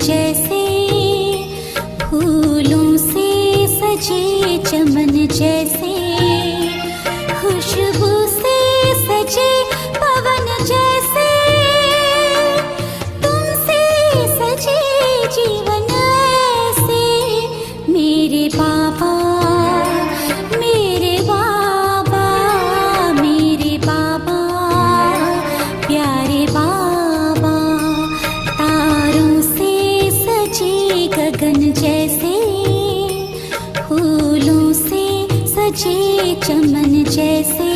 जैसे, फूलों से सजे चमन जैसे, खुशबू से सजे पवन जैसे, तुमसे सजे जीवन ऐसे। मेरे बाबा, मेरे बाबा, मेरे बाबा, प्यारे बाबा, तारों से सजे गगन जैसे, फूलों से सजे चमन जैसे,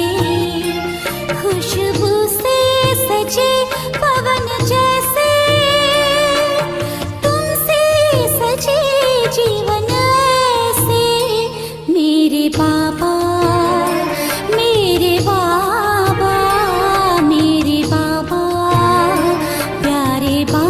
खुशबू से सजे पवन जैसे, तुमसे सजे जीवन ऐसे। मेरे बाबा, मेरे बाबा, मेरे बाबा, प्यारे बाबा।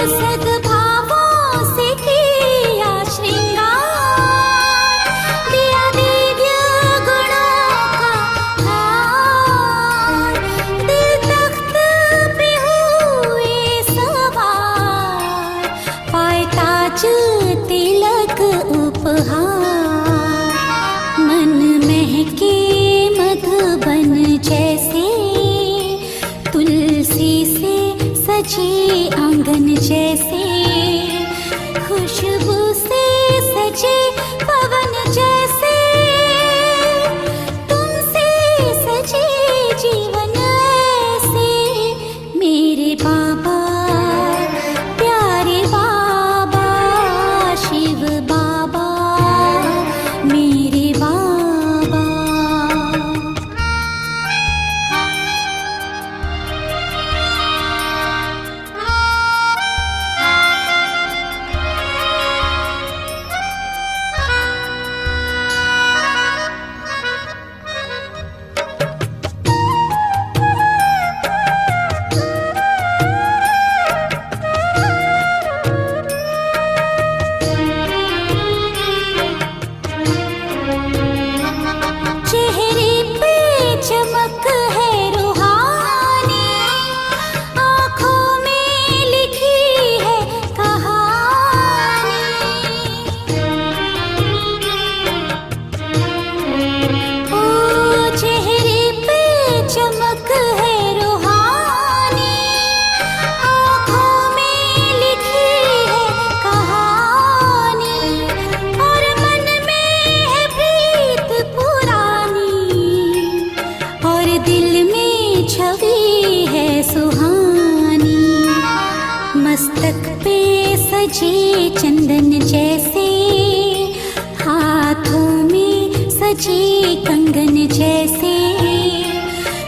सद्भावों से किया श्रृंगार, दिया दिव्य गुणों का हार, दिल तख्त पे हुए सवार, पाए ताज तिलक उपहार, मन महके मधुबन जैसे, तुलसी से सजे आंगन जैसे, खुशबू से सजे पवन जैसे, तुमसे सजे जीवन ऐसे। मेरे बाबा, प्यारे बाबा, शिव बाबा, मेरे बाबा। चेहरे पे चमक है रूहानी, आँखों में लिखी है कहानी। ओ चेहरे पे चमक है रूहानी, आँखों में लिखी है कहानी, और मन में है प्रीत पुरानी, और दिल में छवि है सुहानी। मस्तक पे सजे चंदन जैसे, हाथों में सजे कंगन जैसे,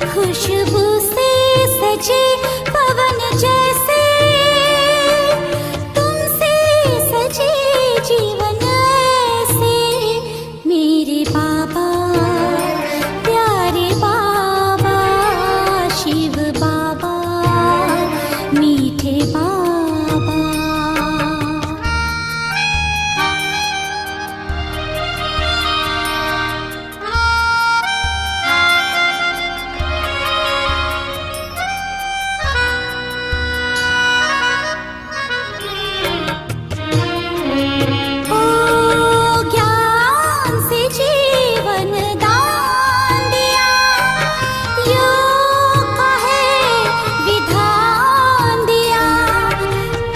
खुशबू से सजे पवन जैसे, तुमसे सजे जीवन ऐसे। मेरे बाबा, प्यारे बाबा, शिव बाबा, मीठे बाबा। ओ ज्ञान से जीवन दान दिया, योग का है विधान दिया,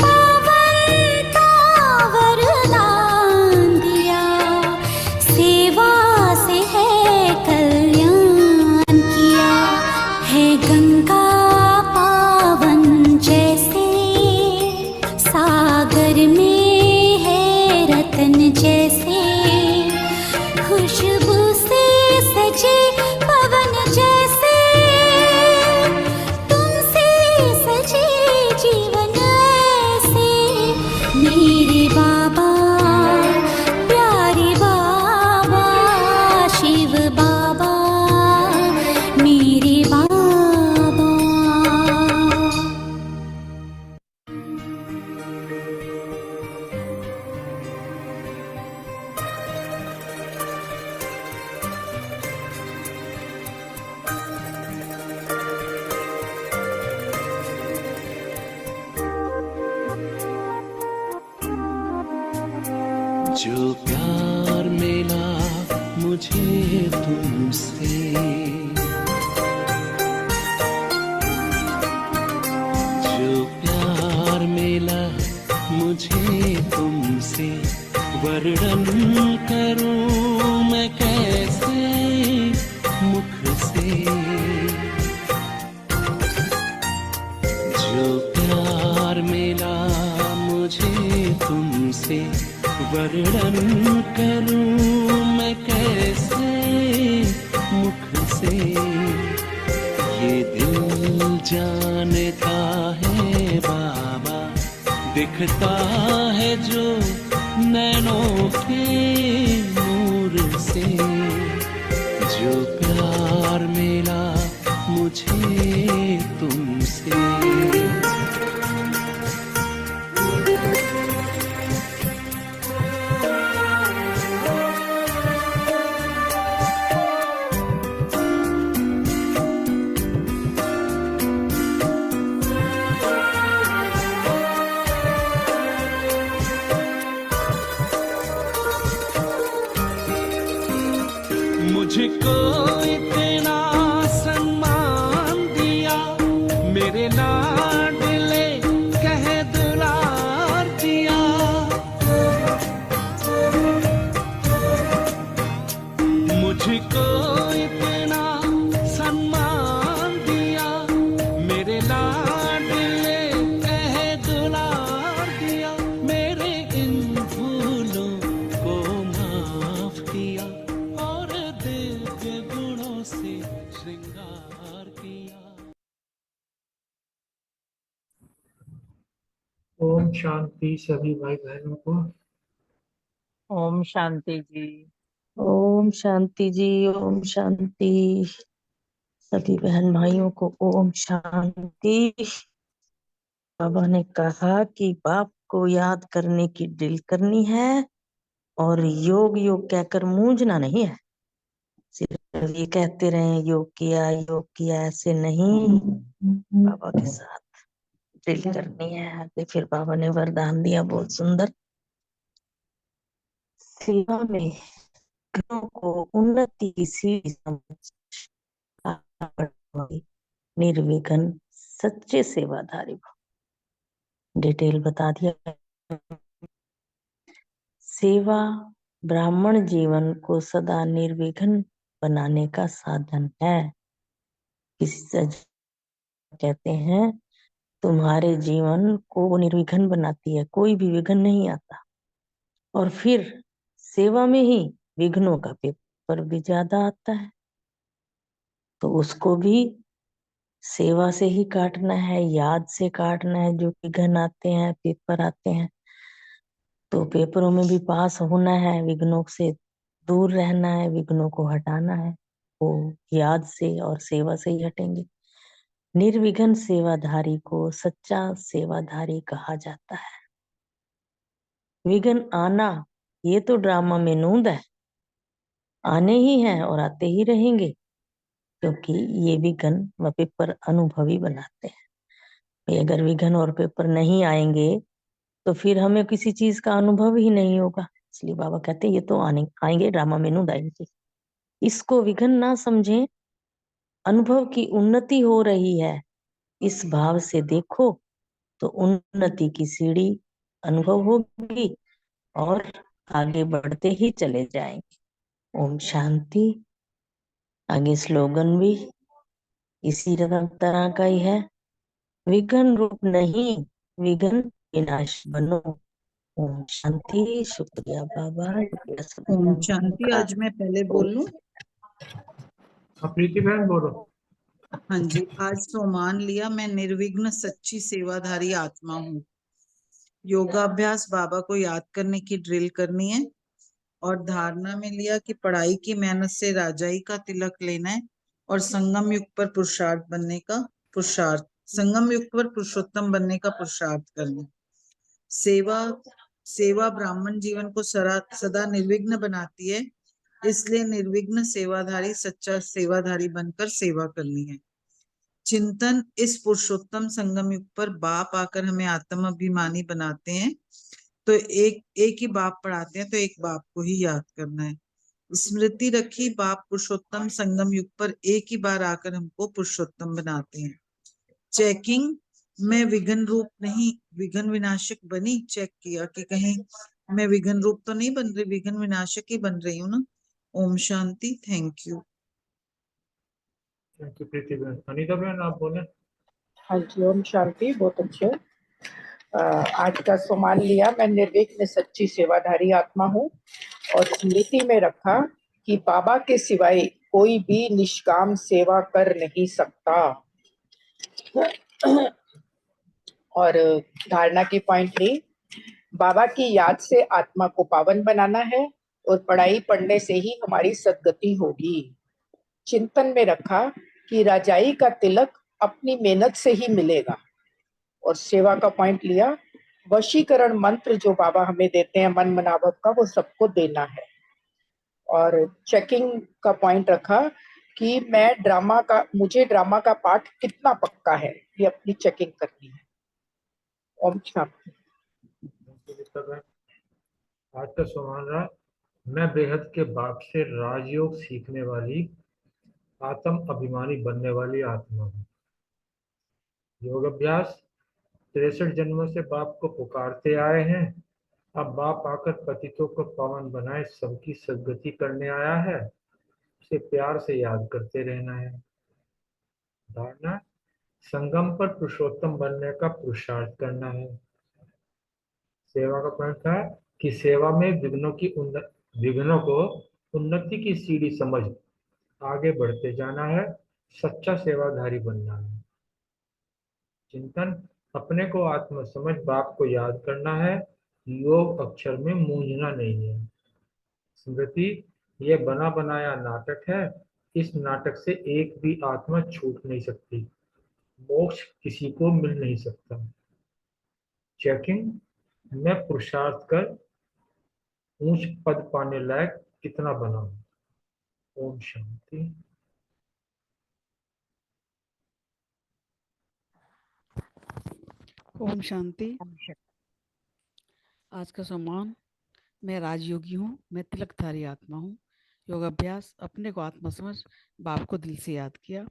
पावनता वरदान दिया, सेवा से है कल्याण किया, है गंगा पावन जैसे, सागर में है रतन जैसे, खुशबू से सजे पवन जैसे, तुमसे सजे जी मुझे तुमसे। जो प्यार मिला मुझे तुमसे, वर्णन करूं मैं कैसे मुख से। जो प्यार मिला मुझे तुमसे, वर्णन करूं मैं कैसे मुख से। ये दिल जानता है बाबा, दिखता है जो नैनों के नूर से। जो प्यार मिला मुझे तुमसे। मुझको इतना सम्मान दिया, मेरे लाडले कह दुलार दिया। मुझको इतना सम्मान दिया, मेरे लाडले कह दुलार दिया। मेरे इन भूलों को माफ किया और दिव्य गुणों से श्रृंगार किया। ओम शांति सभी भाई बहनों को। ओम शांति जी। ओम शांति जी। ओम शांति सभी बहन भाइयों को। ओम शांति। बाबा ने कहा कि बाप को याद करने की ड्रिल करनी है और योग योग कहकर मूंझना नहीं है। सिर्फ ये कहते रहे योग किया, ऐसे नहीं। बाबा के साथ ड्रिल करनी है। तो फिर बाबा ने वरदान दिया बहुत सुंदर। सेवा में घरों को उन्नति की सीढ़ी समझ निर्विघ्न सच्चे सेवाधारी। डिटेल बता दिया। सेवा ब्राह्मण जीवन को सदा निर्विघ्न बनाने का साधन है। किसी से कहते हैं तुम्हारे जीवन को निर्विघ्न बनाती है, कोई भी विघ्न नहीं आता। और फिर सेवा में ही विघ्नों का पेपर भी ज्यादा आता है, तो उसको भी सेवा से ही काटना है, याद से काटना है। जो विघ्न आते हैं, पेपर आते हैं, तो पेपरों में भी पास होना है, विघ्नों से दूर रहना है, विघ्नों को हटाना है। वो याद से और सेवा से ही हटेंगे। निर्विघ्न सेवाधारी को सच्चा सेवाधारी कहा जाता है। विघ्न आना ये तो ड्रामा में नूंद है, आने ही हैं और आते ही रहेंगे, क्योंकि ये विघ्न व पेपर अनुभवी बनाते हैं। भाई अगर विघ्न और पेपर नहीं आएंगे तो फिर हमें किसी चीज का अनुभव ही नहीं होगा। इसलिए बाबा कहते हैं ये तो आएंगे, ड्रामा में नूंद आएंगे। इसको विघ्न ना समझें, अनुभव की उन्नति हो रही है इस भाव से देखो, तो उन्नति की सीढ़ी अनुभव होगी और आगे बढ़ते ही चले जाएंगे। ओम शांति। आगे स्लोगन भी इसी तरह का ही है। विघ्न रूप नहीं, विघ्न विनाश बनो। ओम शांति। शुक्रिया बाबा, शुक्रिया सभी ओम बहनों शांति। का। आज मैं पहले बोल लूं। प्रीति बहन बोलो। हाँ जी। आज सोमान लिया, मैं निर्विघ्न सच्ची सेवाधारी आत्मा हूँ। योगाभ्यास बाबा को याद करने की ड्रिल करनी है। और धारणा में लिया कि पढ़ाई की मेहनत से राजाई का तिलक लेना है और संगम युग पर पुरुषार्थ बनने का पुरुषार्थ, संगम युग पर पुरुषोत्तम बनने का पुरुषार्थ करना। सेवा ब्राह्मण जीवन को सदा निर्विघ्न बनाती है, इसलिए निर्विघ्न सेवाधारी सच्चा सेवाधारी बनकर सेवा करनी है। चिंतन इस पुरुषोत्तम संगम युग पर बाप आकर हमें आत्म अभिमानी बनाते हैं, तो एक ही बाप पढ़ाते हैं, तो एक बाप को ही याद करना है। स्मृति रखी बाप पुरुषोत्तम संगम युग पर एक ही बार आकर हमको पुरुषोत्तम बनाते हैं। चेकिंग, मैं विघ्न रूप नहीं विघ्न विनाशक बनी। चेक किया कि कहीं मैं विघ्न रूप तो नहीं बन रही, विघ्न विनाशक ही बन रही हूँ ना। ओम शांति। Thank you. Thank you Preeti बहन। अनीता बहन आप बोले। हाँ जी, ओम शांति। बहुत अच्छे। आज का सोमान लिया, मैं निर्विघ्न सच्ची सेवाधारी आत्मा हूँ और स्मृति में रखा कि बाबा के सिवाय कोई भी निष्काम सेवा कर नहीं सकता। और धारणा की पॉइंट ली, बाबा की याद से आत्मा को पावन बनाना है और पढ़ाई पढ़ने से ही हमारी सद्गति होगी। चिंतन में रखा कि राजाई का तिलक अपनी मेहनत से ही मिलेगा। और सेवा का पॉइंट लिया, वशीकरण मंत्र जो बाबा हमें देते हैं मन मनाभव का, वो सबको देना है। और चेकिंग का पॉइंट रखा कि मुझे ड्रामा का पाठ कितना पक्का है, ये अपनी चेकिंग करनी है। ओम शांति। आज का सवाल रहा, मैं बेहद के बाप से राजयोग सीखने वाली आत्म अभिमानी बनने वाली आत्मा हूँ। योग अभ्यास, 63 जन्मों से बाप को पुकारते आए हैं। अब बाप आकर पतितों को पावन बनाए सबकी सद्गति करने आया है। उसे प्यार से याद करते रहना है। धारणा, संगम पर पुरुषोत्तम बनने का पुरुषार्थ करना है। सेवा का पॉइंट था कि सेवा में विघ्नों को उन्नति की सीढ़ी समझ आगे बढ़ते जाना है। सच्चा सेवाधारी बनना है। चिंतन, अपने को आत्म समझ बाप को याद करना है। योग अक्षर में मूंझना नहीं है। स्मृति, यह बना बनाया नाटक है। इस नाटक से एक भी आत्मा छूट नहीं सकती। मोक्ष किसी को मिल नहीं सकता। चेकिंग, मैं पुरुषार्थ कर ऊंच पद पाने लायक कितना बना हूं। ओम शांति। ओम शांति। आज का सम्मान, मैं राजयोगी हूँ, मैं तिलकधारी आत्मा हूँ। योगाभ्यास, अपने को आत्मा समझ बाप को दिल से याद किया।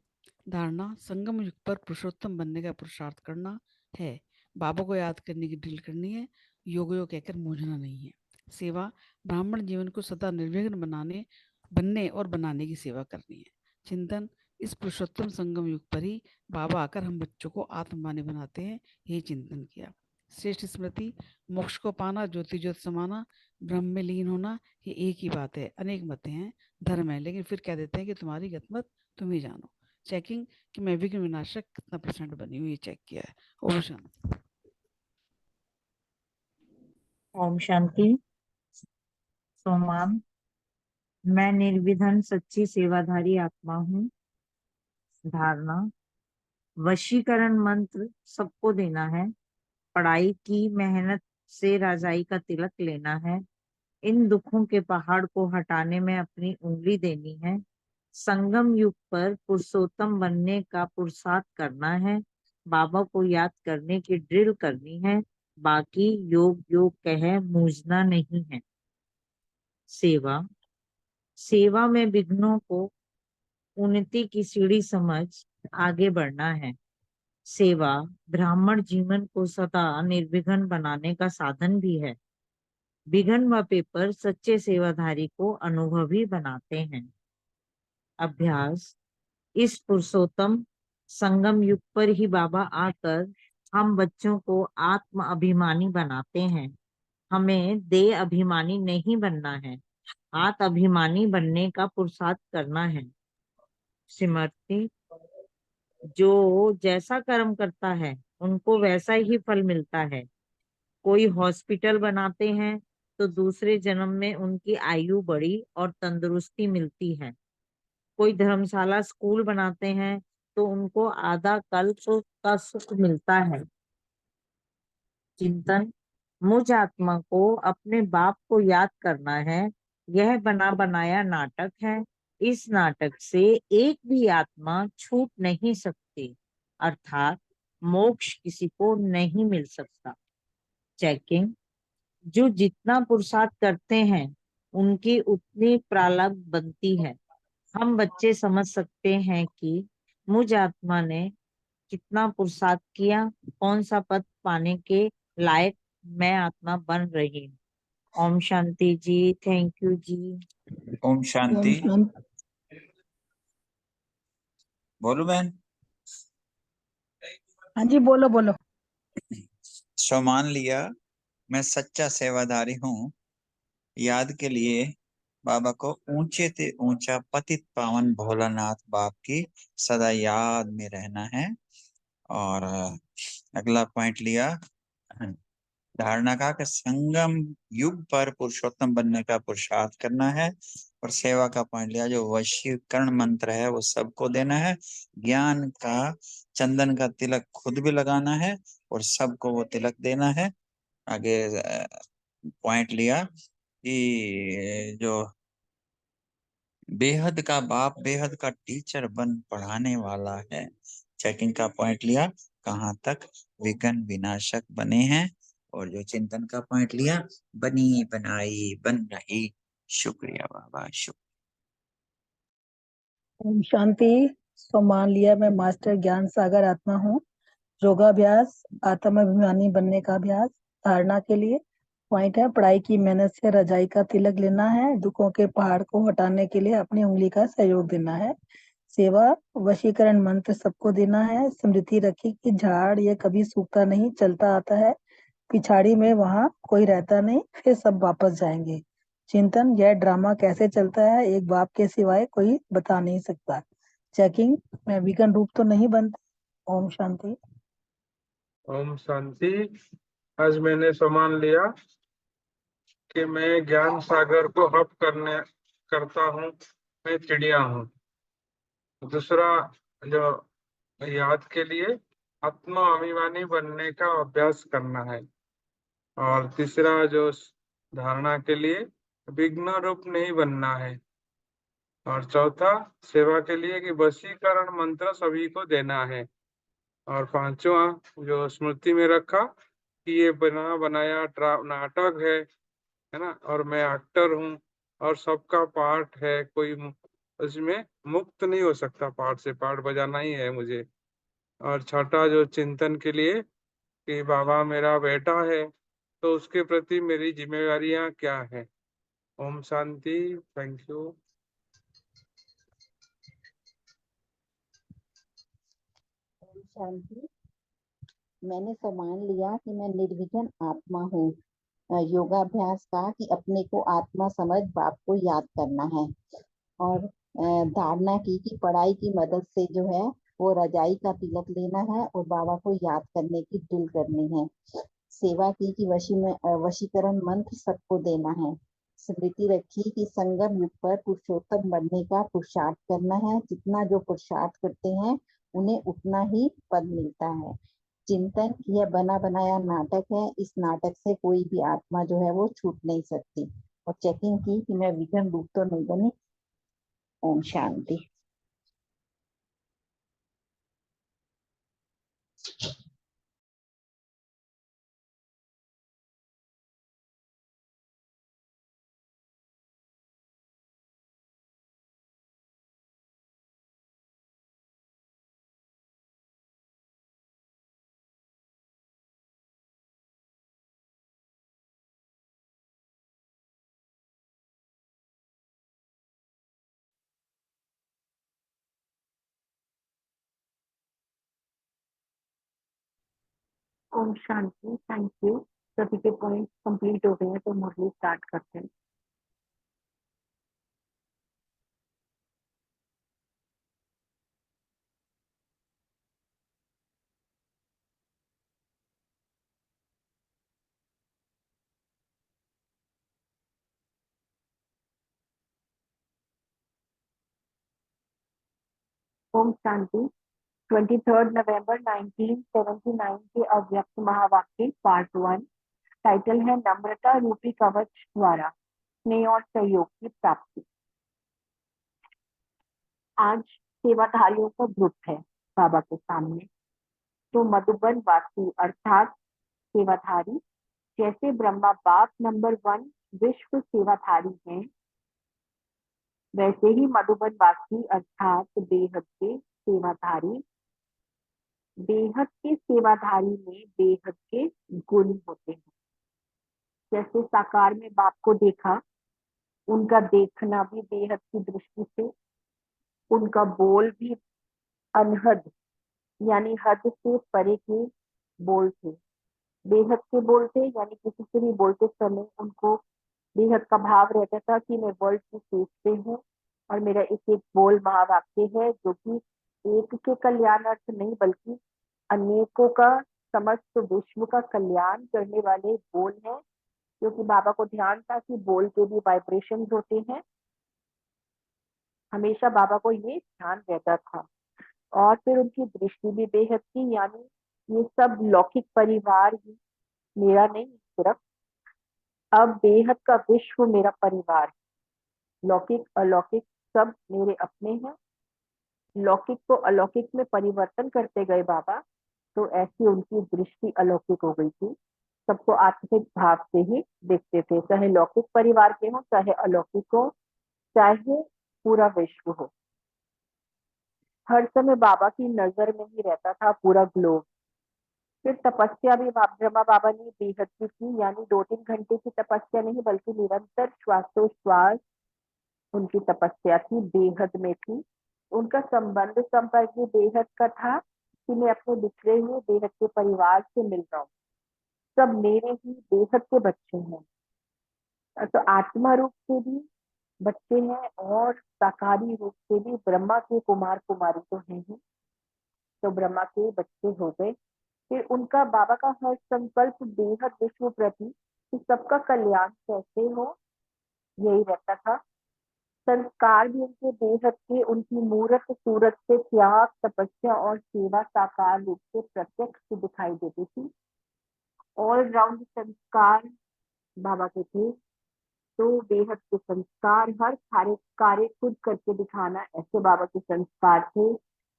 धारणा, संगम युग पर पुरुषोत्तम बनने का पुरुषार्थ करना है। बाबा को याद करने की ड्रिल करनी है। योग कहकर मूझना नहीं है। सेवा, ब्राह्मण जीवन को सदा निर्विघ्न बनने और बनाने की सेवा करनी है। चिंतन, इस पुरुषोत्तम संगम युग पर ही बाबा आकर हम बच्चों को आत्मवानी बनाते हैं, यही चिंतन किया। श्रेष्ठ स्मृति, मोक्ष को पाना, ज्योति ज्योत समाना, ब्रह्म में लीन होना, ये एक ही बात है। अनेक मतें हैं, धर्म है, लेकिन फिर कह देते हैं कि तुम्हारी गतमत तुम ही जानो। चेकिंग कि मैं विघ्न विनाशक कितना % बनी हुई, ये चेक किया है। ओम शांति। ओम शांति। सोमान, मैं निर्विघ्न सच्ची सेवाधारी आत्मा हूँ। धारणा, वशीकरण मंत्र सबको देना है। पढ़ाई की मेहनत से राजाई का तिलक लेना है। इन दुखों के पहाड़ को हटाने में अपनी उंगली देनी है। संगम युग पर पुरुषोत्तम बनने का पुरुषार्थ करना है। बाबा को याद करने की ड्रिल करनी है। बाकी योग योग कहे मूझना नहीं है। सेवा में विघ्नों को उन्नति की सीढ़ी समझ आगे बढ़ना है। सेवा ब्राह्मण जीवन को सदा निर्विघ्न बनाने का साधन भी है। विघ्न व पेपर सच्चे सेवाधारी को अनुभवी बनाते हैं। अभ्यास, इस पुरुषोत्तम संगम युग पर ही बाबा आकर हम बच्चों को आत्म अभिमानी बनाते हैं। हमें देह अभिमानी नहीं बनना है, आत्म अभिमानी बनने का पुरुषार्थ करना है। सिमरती, जो जैसा कर्म करता है उनको वैसा ही फल मिलता है। कोई हॉस्पिटल बनाते हैं तो दूसरे जन्म में उनकी आयु बढ़ी और तंदुरुस्ती मिलती है। कोई धर्मशाला स्कूल बनाते हैं तो उनको आधा कल्प का सुख मिलता है। चिंतन, मुझ आत्मा को अपने बाप को याद करना है। यह बना बनाया नाटक है। इस नाटक से एक भी आत्मा छूट नहीं सकती, अर्थात मोक्ष किसी को नहीं मिल सकता। चेकिंग, जो जितना पुरुषार्थ करते हैं उनकी उतनी प्रालब्ध बनती है। हम बच्चे समझ सकते हैं कि मुझ आत्मा ने कितना पुरुषार्थ किया, कौन सा पद पाने के लायक मैं आत्मा बन रही हूँ। ओम शांति जी। थैंक यू जी। ओम ओम शांति। शांति। बोलो बहन। हाँ जी, बोलो बोलो। सो मान लिया मैं सच्चा सेवाधारी हूँ। याद के लिए बाबा को ऊंचे से ऊंचा पतित पावन भोलानाथ बाप की सदा याद में रहना है। और अगला पॉइंट लिया धारणा का कि संगम युग पर पुरुषोत्तम बनने का पुरुषार्थ करना है। और सेवा का पॉइंट लिया जो वशीकरण मंत्र है वो सबको देना है। ज्ञान का चंदन का तिलक खुद भी लगाना है और सबको वो तिलक देना है। आगे पॉइंट लिया कि जो बेहद का बाप बेहद का टीचर बन पढ़ाने वाला है। चेकिंग का पॉइंट लिया कहाँ तक विघ्न विनाशक बने हैं। और जो चिंतन का पॉइंट लिया बनी बनाई बन रही। शुक्रिया बाबा, शुक्रिया। ओम शांति। तो मान लिया मैं मास्टर ज्ञान सागर आत्मा हूँ। योगाभ्यास आत्माभिमानी बनने का अभ्यास। धारणा के लिए पॉइंट है पढ़ाई की मेहनत से रजाई का तिलक लेना है। दुखों के पहाड़ को हटाने के लिए अपनी उंगली का सहयोग देना है। सेवा वशीकरण मंत्र सबको देना है। स्मृति रखी कि झाड़ ये कभी सूखता नहीं, चलता आता है। पिछाड़ी में वहां कोई रहता नहीं, फिर सब वापस जाएंगे। चिंतन यह ड्रामा कैसे चलता है एक बाप के सिवाय कोई बता नहीं सकता। चेकिंग मैं विकर्ण रूप तो नहीं बनता। ओम शांति। ओम शांति। आज मैंने सम्मान लिया कि मैं ज्ञान सागर को हप करता हूँ। मैं चिड़िया हूँ। दूसरा जो याद के लिए आत्मा अभिमानी बनने का अभ्यास करना है। और तीसरा जो धारणा के लिए विघ्न रूप नहीं बनना है। और चौथा सेवा के लिए कि वशीकरण मंत्र सभी को देना है। और पांचवा जो स्मृति में रखा कि ये बना बनाया नाटक है ना, और मैं एक्टर हूँ और सबका पार्ट है। कोई उसमें मुक्त नहीं हो सकता, पार्ट से पार्ट बजाना ही है मुझे। और छठा जो चिंतन के लिए कि बाबा मेरा बेटा है तो उसके प्रति मेरी जिम्मेवारियां क्या है। ओम शांति। Thank you. ओम शांति। मैंने सम्मान लिया कि मैं निर्विघ्न आत्मा हूँ। योगाभ्यास का कि अपने को आत्मा समझ बाप को याद करना है। और धारणा की कि पढ़ाई की मदद से जो है वो रजाई का तिलक लेना है और बाबा को याद करने की ड्रिल करनी है। सेवा की कि वशीकरण मंत्र सबको देना है। स्मृति रखी कि संगम युग पर पुरुषोत्तम बनने का पुरुषार्थ करना है। जितना जो पुरुषार्थ करते हैं उन्हें उतना ही पद मिलता है। चिंतन यह बना बनाया नाटक है। इस नाटक से कोई भी आत्मा जो है वो छूट नहीं सकती। और चेकिंग की कि मैं विघ्न रूप तो नहीं बनी। ओम शांति। ओम शांति। Thank you. सभी के पॉइंट कंप्लीट हो गए हैं तो मुरली स्टार्ट करते हैं। ओम शांति। 23 नवंबर 1979 के अव्यक्त महावाक्य पार्ट 1। टाइटल है नम्रता रूपी कवच द्वारा स्नेह और सहयोग की प्राप्ति। आज सेवाधारियों का ग्रुप है बाबा के सामने। तो मधुबन वासी अर्थात सेवाधारी जैसे ब्रह्मा बाप नंबर 1 विश्व सेवाधारी हैं, वैसे ही मधुबन वासी अर्थात बेहद के सेवाधारी, बेहद के सेवाधारी में बेहद के गुण होते हैं। जैसे साकार में बाप को देखा, उनका देखना भी बेहद की दृष्टि से, उनका बोल भी अनहद यानी हद से परे के बोल थे। बेहद के बोल थे यानी किसी से भी बोलते समय उनको बेहद का भाव रहता था कि मैं वर्ल्ड की सोचते हूँ और मेरा एक एक बोल महावाक्य है जो कि एक के कल्याणार्थ नहीं बल्कि अनेकों का समस्त विश्व का कल्याण करने वाले बोल हैं, क्योंकि बाबा को ध्यान था कि बोल के भी वाइब्रेशन होते हैं। हमेशा बाबा को ये ध्यान रहता था। और फिर उनकी दृष्टि भी बेहद थी, यानी ये सब लौकिक परिवार ही मेरा नहीं, सिर्फ अब बेहद का विश्व मेरा परिवार है। लौकिक अलौकिक सब मेरे अपने हैं। लौकिक को अलौकिक में परिवर्तन करते गए बाबा, तो ऐसी उनकी दृष्टि अलौकिक हो गई थी। सबको आत्मिक भाव से ही देखते थे, चाहे लौकिक परिवार के हो, चाहे अलौकिक हो, चाहे पूरा विश्व हो। हर समय बाबा की नजर में ही रहता था पूरा ग्लोब। फिर तपस्या भी ब्रह्मा बाबा ने बेहद की थी, यानी 2-3 घंटे की तपस्या नहीं बल्कि निरंतर श्वासोश्वास उनकी तपस्या थी, बेहद में थी। उनका संबंध संपर्क भी बेहद का था कि मैं अपने बिछड़े हुए बेहद के परिवार से मिल रहा हूँ, सब मेरे ही बेहद के बच्चे हैं। तो आत्मा रूप से भी बच्चे हैं और साकारी रूप से भी ब्रह्मा के कुमार कुमारी तो हैं ही, तो ब्रह्मा के बच्चे हो गए। फिर उनका बाबा का हर संकल्प बेहद विश्व प्रति कि सबका कल्याण कैसे हो, यही रहता था। संस्कार भी उनके बेहद के, उनकी मूर्त सूरत से त्याग, तपस्या और सेवा साकार रूप से प्रत्यक्ष दिखाई देती थी। ऑल राउंड संस्कार बाबा के थे, तो बेहद के संस्कार, हर कार्य खुद करके दिखाना, ऐसे बाबा के संस्कार थे।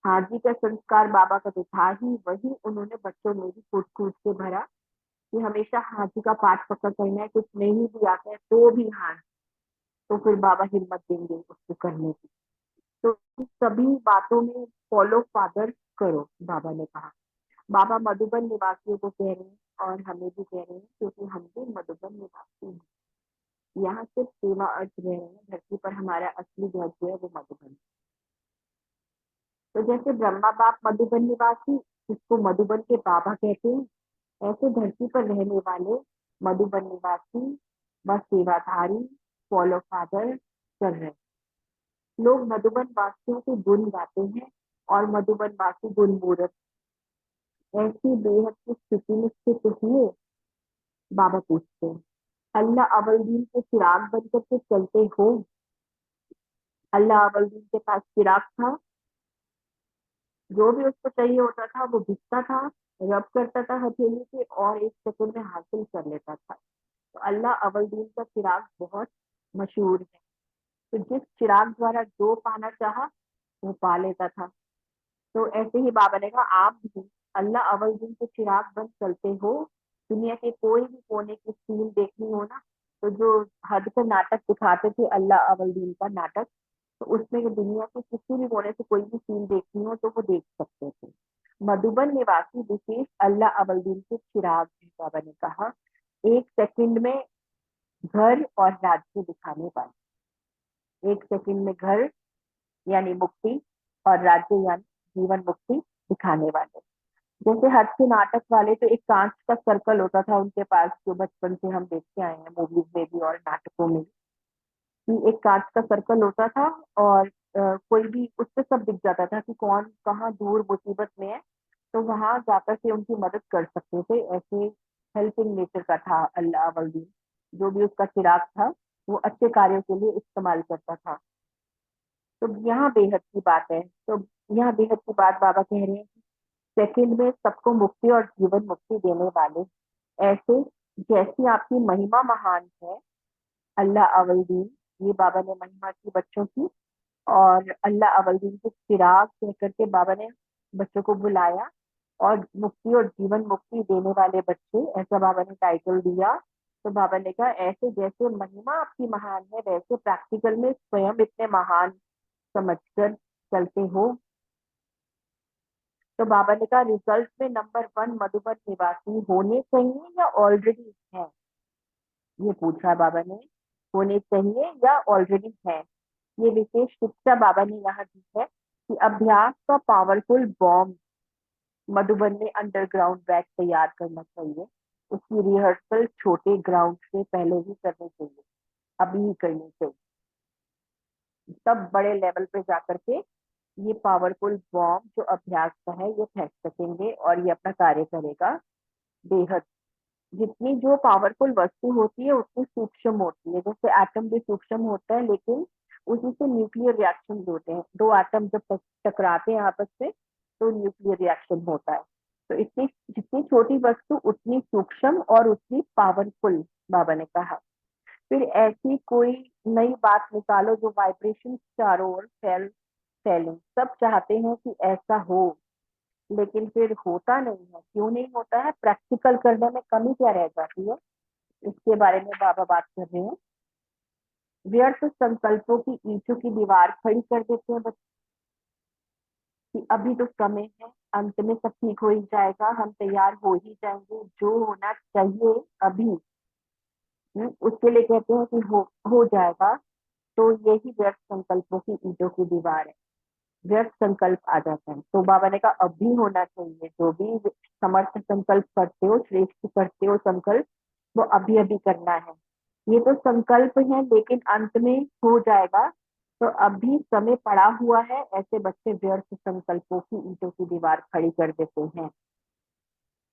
हाजी का संस्कार बाबा का तो था ही, वही उन्होंने बच्चों में भी कूद कूद के भरा कि हमेशा हाजी का पाठ पकड़ करना है, कुछ नहीं भी आता है तो भी हार, तो फिर बाबा हिम्मत देंगे उसको करने की। तो सभी बातों में फॉलो फादर करो, बाबा ने कहा। बाबा मधुबन निवासियों को कह रहे हैं और हमें भी कह रहे हैं, क्योंकि हम भी मधुबन निवासी हैं। यहाँ सिर्फ सेवा अर्थ रह रहे हैं, धरती पर हमारा असली घर जो है वो मधुबन। तो जैसे ब्रह्मा बाप मधुबन निवासी, इसको मधुबन के बाबा कहते हैं, ऐसे धरती पर रहने वाले मधुबन निवासी व सेवाधारी फॉलो फादर कर रहे। लोग मधुबन वासियों के गुण गाते हैं और मधुबन वासी गुण मूर्त। ऐसी बेहद की स्थिति में स्थित हुए बाबा पूछते हैं, अल्लाह अवलदीन के चिराग बन करके चलते हो? अल्लाह अवलदीन के पास चिराग था, जो भी उसको चाहिए होता था वो दिखता था, रब करता था हथेली से और 1 सेकंड में हासिल कर लेता था। तो अल्लाह अवलदीन का चिराग बहुत मशहूर है। तो जिस चिराग द्वारा जो पाना चाहा वो पा लेता था। तो ऐसे ही बाबा ने कहा, आप भी अल्लाह अवलदीन के चिराग बन चलते हो। दुनिया के कोई भी कोने की सीन देखनी हो ना, तो जो हद का नाटक दिखाते थे अल्लाह अवलदीन का नाटक, तो उसमें दुनिया के किसी भी कोने से कोई भी सीन देखनी हो तो वो देख सकते थे। मधुबन निवासी विशेष अल्लाह अवलदीन के चिराग हैं, बाबा ने कहा। 1 सेकंड में घर और राज्य दिखाने वाले, 1 सेकंड में घर यानी मुक्ति और राज्य यानी जीवन मुक्ति दिखाने वाले। जैसे हद के नाटक वाले, तो एक कांच का सर्कल होता था उनके पास, जो बचपन से हम देखते आए हैं मूवीज में भी और नाटकों में, कि एक कांच का सर्कल होता था और कोई भी उससे सब दिख जाता था कि कौन कहाँ दूर मुसीबत में है, तो वहां जाकर के उनकी मदद कर सकते थे। ऐसे हेल्पिंग नेचर का था अल्लाह अवलदीन। जो भी उसका चिराग था वो अच्छे कार्यों के लिए इस्तेमाल करता था। तो यहाँ बेहद की बात है, तो यहाँ बेहद की बात बाबा कह रहे हैं, सेकंड में सबको मुक्ति और जीवन मुक्ति देने वाले, ऐसे जैसी आपकी महिमा महान है अल्लाह अवलदीन, ये बाबा ने महिमा की बच्चों की, और अल्लाह अवलदीन के चिराग कह करके बाबा ने बच्चों को बुलाया, और मुक्ति और जीवन मुक्ति देने वाले बच्चे, ऐसा बाबा ने टाइटल दिया। तो बाबा ने कहा ऐसे जैसे महिमा आपकी महान है वैसे प्रैक्टिकल में स्वयं इतने महान समझकर चलते हो। तो बाबा ने कहा रिजल्ट में नंबर 1 मधुबन निवासी होने चाहिए या ऑलरेडी है, ये पूछा बाबा ने, होने चाहिए या ऑलरेडी है। ये विशेष शिक्षा बाबा ने यहाँ दी है कि अभ्यास का पावरफुल बॉम्ब मधुबन में अंडरग्राउंड बैग तैयार करना चाहिए। उसकी रिहर्सल छोटे ग्राउंड से पहले ही करनी चाहिए, अभी ही करनी चाहिए, तब बड़े लेवल पे जाकर के ये पावरफुल बॉम्ब जो अभ्यास का है ये फेंक सकेंगे और ये अपना कार्य करेगा। बेहद जितनी जो पावरफुल वस्तु होती है उतनी सूक्ष्म होती है, जैसे एटम भी सूक्ष्म होता है लेकिन उसी से न्यूक्लियर रिएक्शन होते हैं। दो एटम जब टकराते हैं आपस में तो न्यूक्लियर रिएक्शन होता है। तो इतनी जितनी छोटी वस्तु उतनी सूक्ष्म और उतनी पावरफुल, बाबा ने कहा। फिर ऐसी कोई नई बात निकालो जो वाइब्रेशन चारों ओर फैलें। सब चाहते हैं कि ऐसा हो लेकिन फिर होता नहीं है। क्यों नहीं होता है? प्रैक्टिकल करने में कमी क्या रह जाती है, इसके बारे में बाबा बात कर रहे हैं। व्यर्थ संकल्पों की ईंटों की दीवार खड़ी कर देते हैं बच्चे कि अभी तो समय है, अंत में सब ठीक हो ही जाएगा, हम तैयार हो ही जाएंगे, जो होना चाहिए अभी उसके लिए कहते हैं कि हो जाएगा। तो यही व्यर्थ संकल्पों की ईंटों की दीवार है। व्यर्थ संकल्प आ जाता है तो बाबा ने कहा अब भी होना चाहिए। जो भी समर्थ संकल्प करते हो, श्रेष्ठ करते हो संकल्प, वो अभी अभी करना है। ये तो संकल्प है लेकिन अंत में हो जाएगा, तो अभी समय पड़ा हुआ है। ऐसे बच्चे व्यर्थ संकल्पों की ईंटों की दीवार खड़ी कर देते हैं।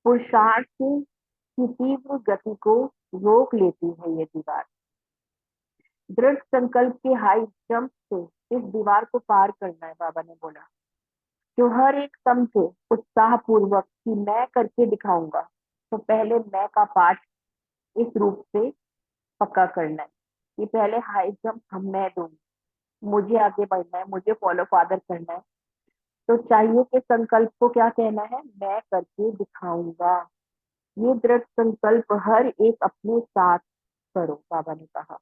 पुरुषार्थ की तीव्र गति को रोक लेती है ये दीवार। दृढ़ संकल्प के हाई जंप से इस दीवार को पार करना है, बाबा ने बोला। जो हर एक समझे उत्साह पूर्वक कि मैं करके दिखाऊंगा, तो पहले मैं का पाठ इस रूप से पक्का करना है कि पहले हाई जंप मैं दूंगी, मुझे आगे बढ़ना है, मुझे फॉलो फादर करना है। तो चाहिए कि संकल्प को क्या कहना है, मैं करके दिखाऊंगा। ये दृढ़ संकल्प हर एक अपने साथ करो, बाबा ने कहा।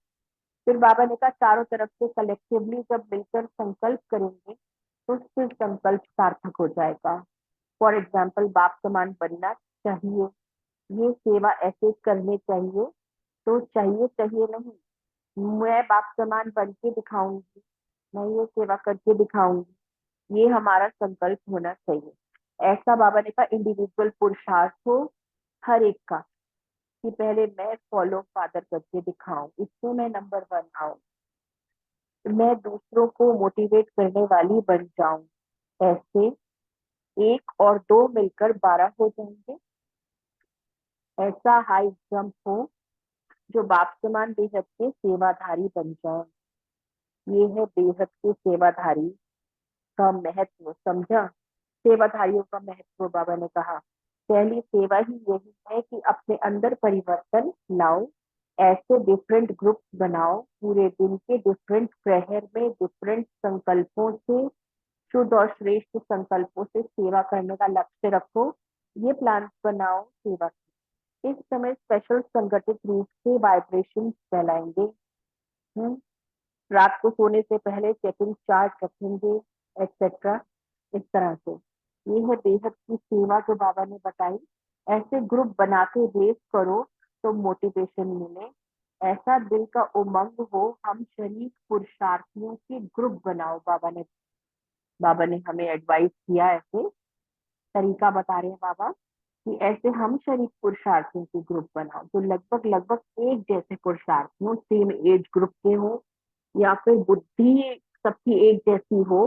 फिर बाबा ने कहा चारों तरफ से कलेक्टिवली जब मिलकर संकल्प करेंगे तो फिर संकल्प सार्थक हो जाएगा। फॉर एग्जाम्पल, बाप समान बनना चाहिए, ये सेवा ऐसे करने चाहिए, तो चाहिए नहीं, मैं बाप समान बन के दिखाऊंगी, मैं ये सेवा करके दिखाऊंगी, ये हमारा संकल्प होना चाहिए। ऐसा बाबा ने कहा इंडिविजुअल पुरुषार्थ हो हर एक का कि पहले मैं फॉलो फादर करके दिखाऊं, इससे मैं नंबर 1 आऊं, मैं दूसरों को मोटिवेट करने वाली बन जाऊं। ऐसे 1 और 2 मिलकर 12 हो जाएंगे। ऐसा हाई जंप हो जो बाप समान बेहद के सेवाधारी बन जाए। ये है बेहद के सेवाधारी का महत्व, समझा? सेवाधारियों का महत्व बाबा ने कहा पहली सेवा ही यही है कि अपने अंदर परिवर्तन लाओ। ऐसे डिफरेंट ग्रुप्स बनाओ, पूरे दिन के डिफरेंट प्रहर में डिफरेंट संकल्पों से, शुद्ध और श्रेष्ठ संकल्पों से सेवा करने का लक्ष्य रखो। ये प्लान बनाओ सेवा की। इस समय स्पेशल संगठित रूप से वाइब्रेशन फैलाएंगे। रात को सोने से पहले चेकिंग चार्ट रखेंगे, एक्सेट्रा। इस तरह से ये है बेहद की सेवा जो बाबा ने बताई। ऐसे ग्रुप बना के रेस करो तो मोटिवेशन मिले। ऐसा दिल का उमंग हो, हम शरीक पुरुषार्थियों के ग्रुप बनाओ। बाबा ने हमें एडवाइस किया, ऐसे तरीका बता रहे हैं बाबा कि ऐसे हम शरीक पुरुषार्थियों के ग्रुप बनाओ जो लगभग एक जैसे पुरुषार्थी हो, सेम एज ग्रुप के हो, या फिर बुद्धि सबकी एक जैसी हो।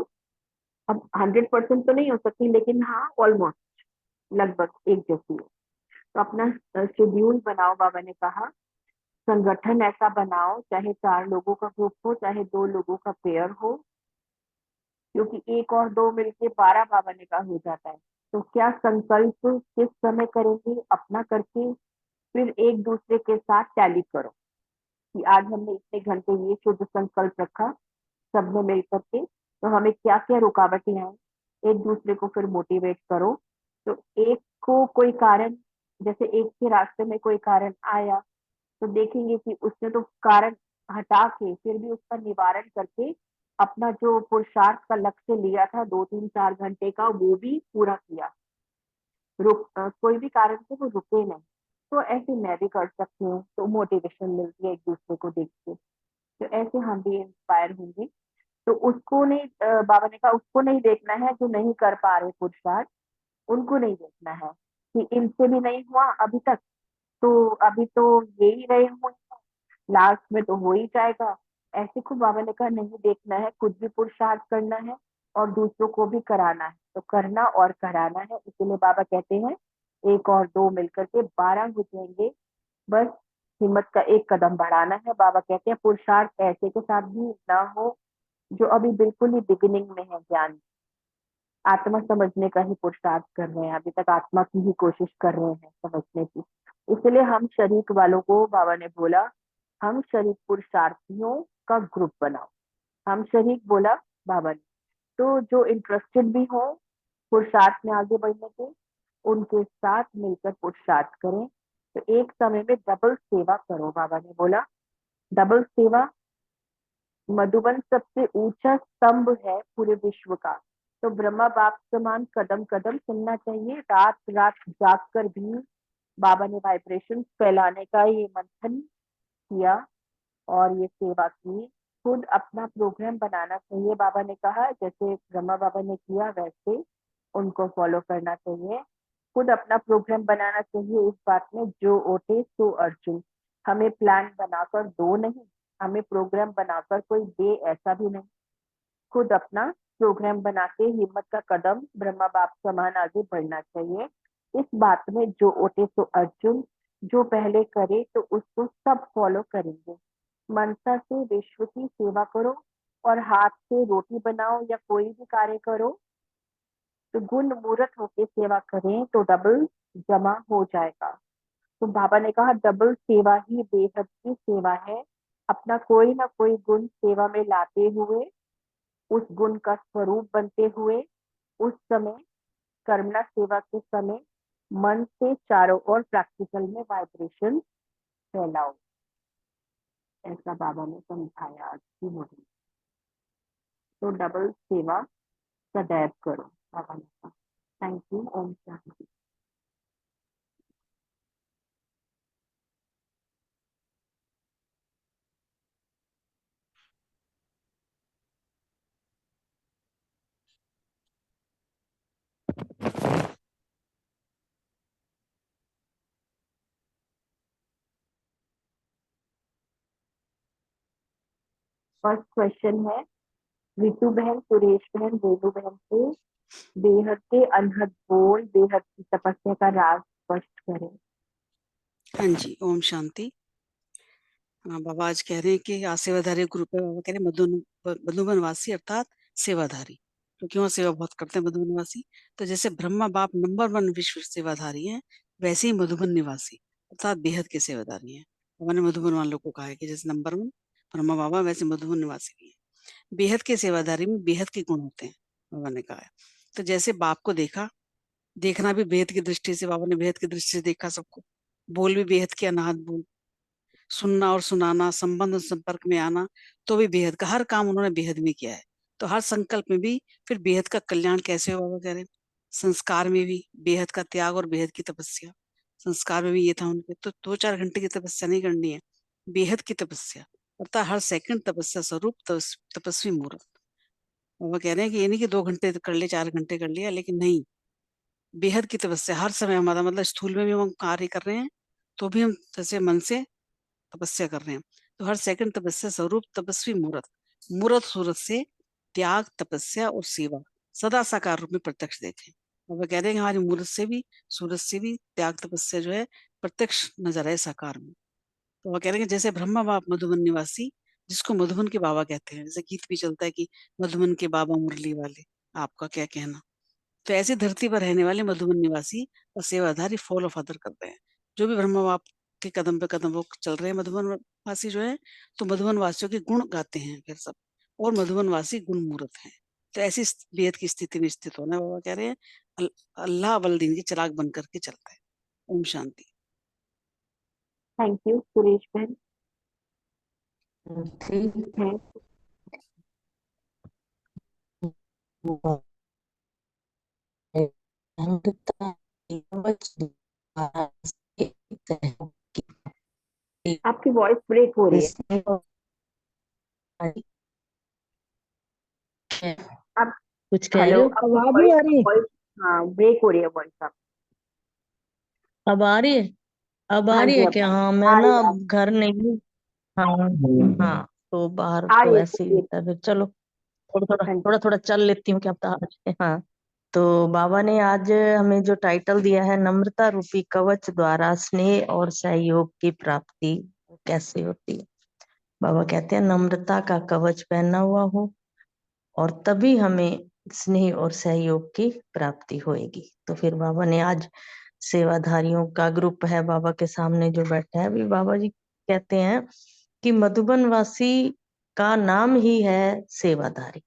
अब 100% तो नहीं हो सकती लेकिन हाँ ऑलमोस्ट लगभग एक जैसी हो। तो अपना शेड्यूल बनाओ, बाबा ने कहा। संगठन ऐसा बनाओ, चाहे 4 लोगों का ग्रुप हो, चाहे 2 लोगों का पेयर हो, क्योंकि 1 और 2 मिलके 12 बाबा ने कहा हो जाता है। तो क्या संकल्प किस समय करेंगे, अपना करके फिर एक दूसरे के साथ टैली करो कि आज हमने इतने घंटे ये शुद्ध संकल्प रखा सबने मिल करके, तो हमें क्या क्या रुकावटें आए, एक दूसरे को फिर मोटिवेट करो। तो एक को कोई कारण, जैसे एक के रास्ते में कोई कारण आया तो देखेंगे कि उसने तो कारण हटा के फिर भी उसका निवारण करके अपना जो पुरुषार्थ का लक्ष्य लिया था 2-3-4 घंटे का, वो भी पूरा किया। कोई भी कारण से वो रुके नहीं। तो ऐसे मैं भी कर सकती हूँ, तो मोटिवेशन मिलती है एक दूसरे को देख के। तो ऐसे हम भी इंस्पायर होंगे। तो उसको नहीं, बाबा ने कहा उसको नहीं देखना है जो नहीं कर पा रहे पुरुषार्थ, उनको नहीं देखना है कि इनसे भी नहीं हुआ अभी तक, तो अभी तो ये ही रहे हुए हैं, लास्ट में तो हो ही जाएगा। ऐसे को बाबा ने कहा नहीं देखना है, खुद भी पुरुषार्थ करना है और दूसरों को भी कराना है। तो करना और कराना है, इसीलिए बाबा कहते हैं 1 और 2 मिलकर के 12 हो जाएंगे। बस हिम्मत का एक कदम बढ़ाना है। बाबा कहते हैं पुरुषार्थ ऐसे के साथ भी ना हो जो अभी बिल्कुल ही बिगिनिंग में है, ज्ञान आत्मा समझने का ही पुरुषार्थ कर रहे हैं, अभी तक आत्मा की ही कोशिश कर रहे हैं समझने की। इसलिए हम शरीक वालों को बाबा ने बोला हम शरीक पुरुषार्थियों का ग्रुप बनाओ। हम शरीक बोला बाबा ने, तो जो इंटरेस्टेड भी हो पुरुषार्थ में आगे बढ़ने के, उनके साथ मिलकर पुरुषार्थ करें। तो एक समय में डबल सेवा करो। बाबा ने बोला डबल सेवा। मधुबन सबसे ऊंचा स्तंभ है पूरे विश्व का, तो ब्रह्मा बाप समान कदम कदम चलना चाहिए। रात रात जाग कर भी बाबा ने वाइब्रेशन फैलाने का ये मंथन किया और ये सेवा की। खुद अपना प्रोग्राम बनाना चाहिए। बाबा ने कहा जैसे ब्रह्मा बाबा ने किया वैसे उनको फॉलो करना चाहिए। खुद अपना प्रोग्राम बनाना चाहिए। इस बात में जो ओटे सो अर्जुन। हमें प्लान बनाकर दो नहीं, हमें प्रोग्राम बनाकर कोई दे ऐसा भी नहीं। खुद अपना प्रोग्राम बनाते हिम्मत का कदम ब्रह्मा बाप समान आगे बढ़ना चाहिए। इस बात में जो ओटे सो अर्जुन, जो पहले करे तो उसको सब फॉलो करेंगे। मनसा से विश्व की सेवा करो और हाथ से रोटी बनाओ या कोई भी कार्य करो तो गुण मूर्त होके सेवा करें तो डबल जमा हो जाएगा। तो बाबा ने कहा डबल सेवा ही बेहद की सेवा है। अपना कोई ना कोई गुण सेवा में लाते हुए, उस गुण का स्वरूप बनते हुए, उस समय कर्मणा सेवा के समय मन से चारों ओर प्रैक्टिकल में वाइब्रेशन फैलाओ। ऐसा बाबा ने समझाया आज की मुझे। तो डबल सेवा सदैव करो बाबा ने कहा। Thank you. ओम शांति। फर्स्ट क्वेश्चन है रीतू बहन, सुरेश बहन, रेणु बहन से, बेहद के अनहद बोल बेहद की तपस्या का राज स्पष्ट करें। हाँ जी, ओम शांति। हाँ, बाबा आज कह रहे हैं कि आज सेवाधारी ग्रुप है। बाबा कह रहे हैं मधुबन वासी अर्थात सेवाधारी, क्योंकि वहाँ सेवा बहुत करते हैं मधुबन वासी। तो जैसे ब्रह्मा बाप नंबर 1 विश्व सेवाधारी हैं, वैसे ही मधुबन निवासी अर्थात बेहद के सेवाधारी हैं। बाबा ने मधुबन वालों को कहा है कि जैसे नंबर 1 ब्रह्मा बाबा, वैसे मधुबन निवासी भी है। बेहद के सेवाधारी में बेहद के गुण होते हैं, बाबा ने कहा है। तो जैसे बाप को देखा, देखना भी बेहद की दृष्टि से, बाबा ने बेहद की दृष्टि से देखा सबको। बोल भी बेहद के अनाहत बोल, सुनना और सुनाना, संबंध और संपर्क में आना, तो भी बेहद का हर काम उन्होंने बेहद में किया है। तो हर संकल्प में भी फिर बेहद का कल्याण कैसे होगा कह रहे हैं। संस्कार में भी बेहद का त्याग और बेहद की तपस्या। संस्कार में भी ये था उनके, तो 2-4 घंटे की तपस्या नहीं करनी है, बेहद की तपस्या अर्थात हर सेकंड तपस्या स्वरूप तपस्वी मूर्त। वो कह रहे हैं कि ये नहीं कि 2 घंटे कर ले, 4 घंटे कर लिया, लेकिन नहीं, बेहद की तपस्या हर समय। हमारा मतलब स्थूल में भी हम कार्य कर रहे हैं तो भी हम जैसे मन से तपस्या कर रहे हैं। तो हर सेकंड तपस्या स्वरूप तपस्वी मूर्त, मूर्त सूरत से त्याग, तपस्या और सेवा सदा साकार रूप में प्रत्यक्ष देखें। और वह कह रहे हैं कि हमारी मूर्त से भी, सूरत से भी त्याग तपस्या जो है प्रत्यक्ष नजर है साकार में। तो वह कह रहे हैं कि जैसे ब्रह्मा बाप मधुबन निवासी, जिसको मधुबन के बाबा कहते हैं, जैसे गीत भी चलता है कि मधुबन के बाबा मुरली वाले, आपका क्या कहना। तो ऐसी धरती पर रहने वाले मधुबन निवासी और सेवाधारी फॉलो फादर कर रहे हैं। जो भी ब्रह्मा बाप के कदम पे कदम वो चल रहे हैं मधुबन वासी जो है, तो मधुबन वासियों के गुण गाते हैं फिर सब, और मधुबन वासी गुण मूर्त हैं। तो ऐसी बेहद की स्थिति में स्थित होना, बाबा कह रहे हैं अल्लाह अव्वल दिन की चिराग बन करके चलता है। ओम शांति। थैंक यू सुरेश बहन। ठीक है है। अनंतता कवच द्वारा स्नेह सहयोग की आपकी वॉइस ब्रेक हो रही है। स्नेह और आप कुछ कह रहे हेलो, हो? आपकी आवाज नहीं आ रही है? वॉइस हाँ ब्रेक हो रही है वॉइस आप। अब आ रही है? अब आ हाँ रही जी है अब क्या? हाँ, मैं आ रही ना है अब घर नहीं हूँ। हाँ हाँ, तो बाहर आ तो रही है ऐसे ही बोलिए। होता है फिर। चलो थोड़ा थोड़ा हाँ जी थोड़ा थोड़ा चल लेती हूँ, क्या पता आज। हाँ, तो बाबा ने आज हमें जो टाइटल दिया है, नम्रता रूपी कवच द्वारा स्नेह और सहयोग की प्राप्ति कैसे होती है। बाबा कहते हैं नम्रता का कवच पहना हुआ हो और तभी हमें स्नेह और सहयोग की प्राप्ति होएगी। तो फिर बाबा ने आज सेवाधारियों का ग्रुप है बाबा के सामने जो बैठा है, अभी बाबा जी कहते हैं कि मधुबन वासी का नाम ही है सेवाधारी।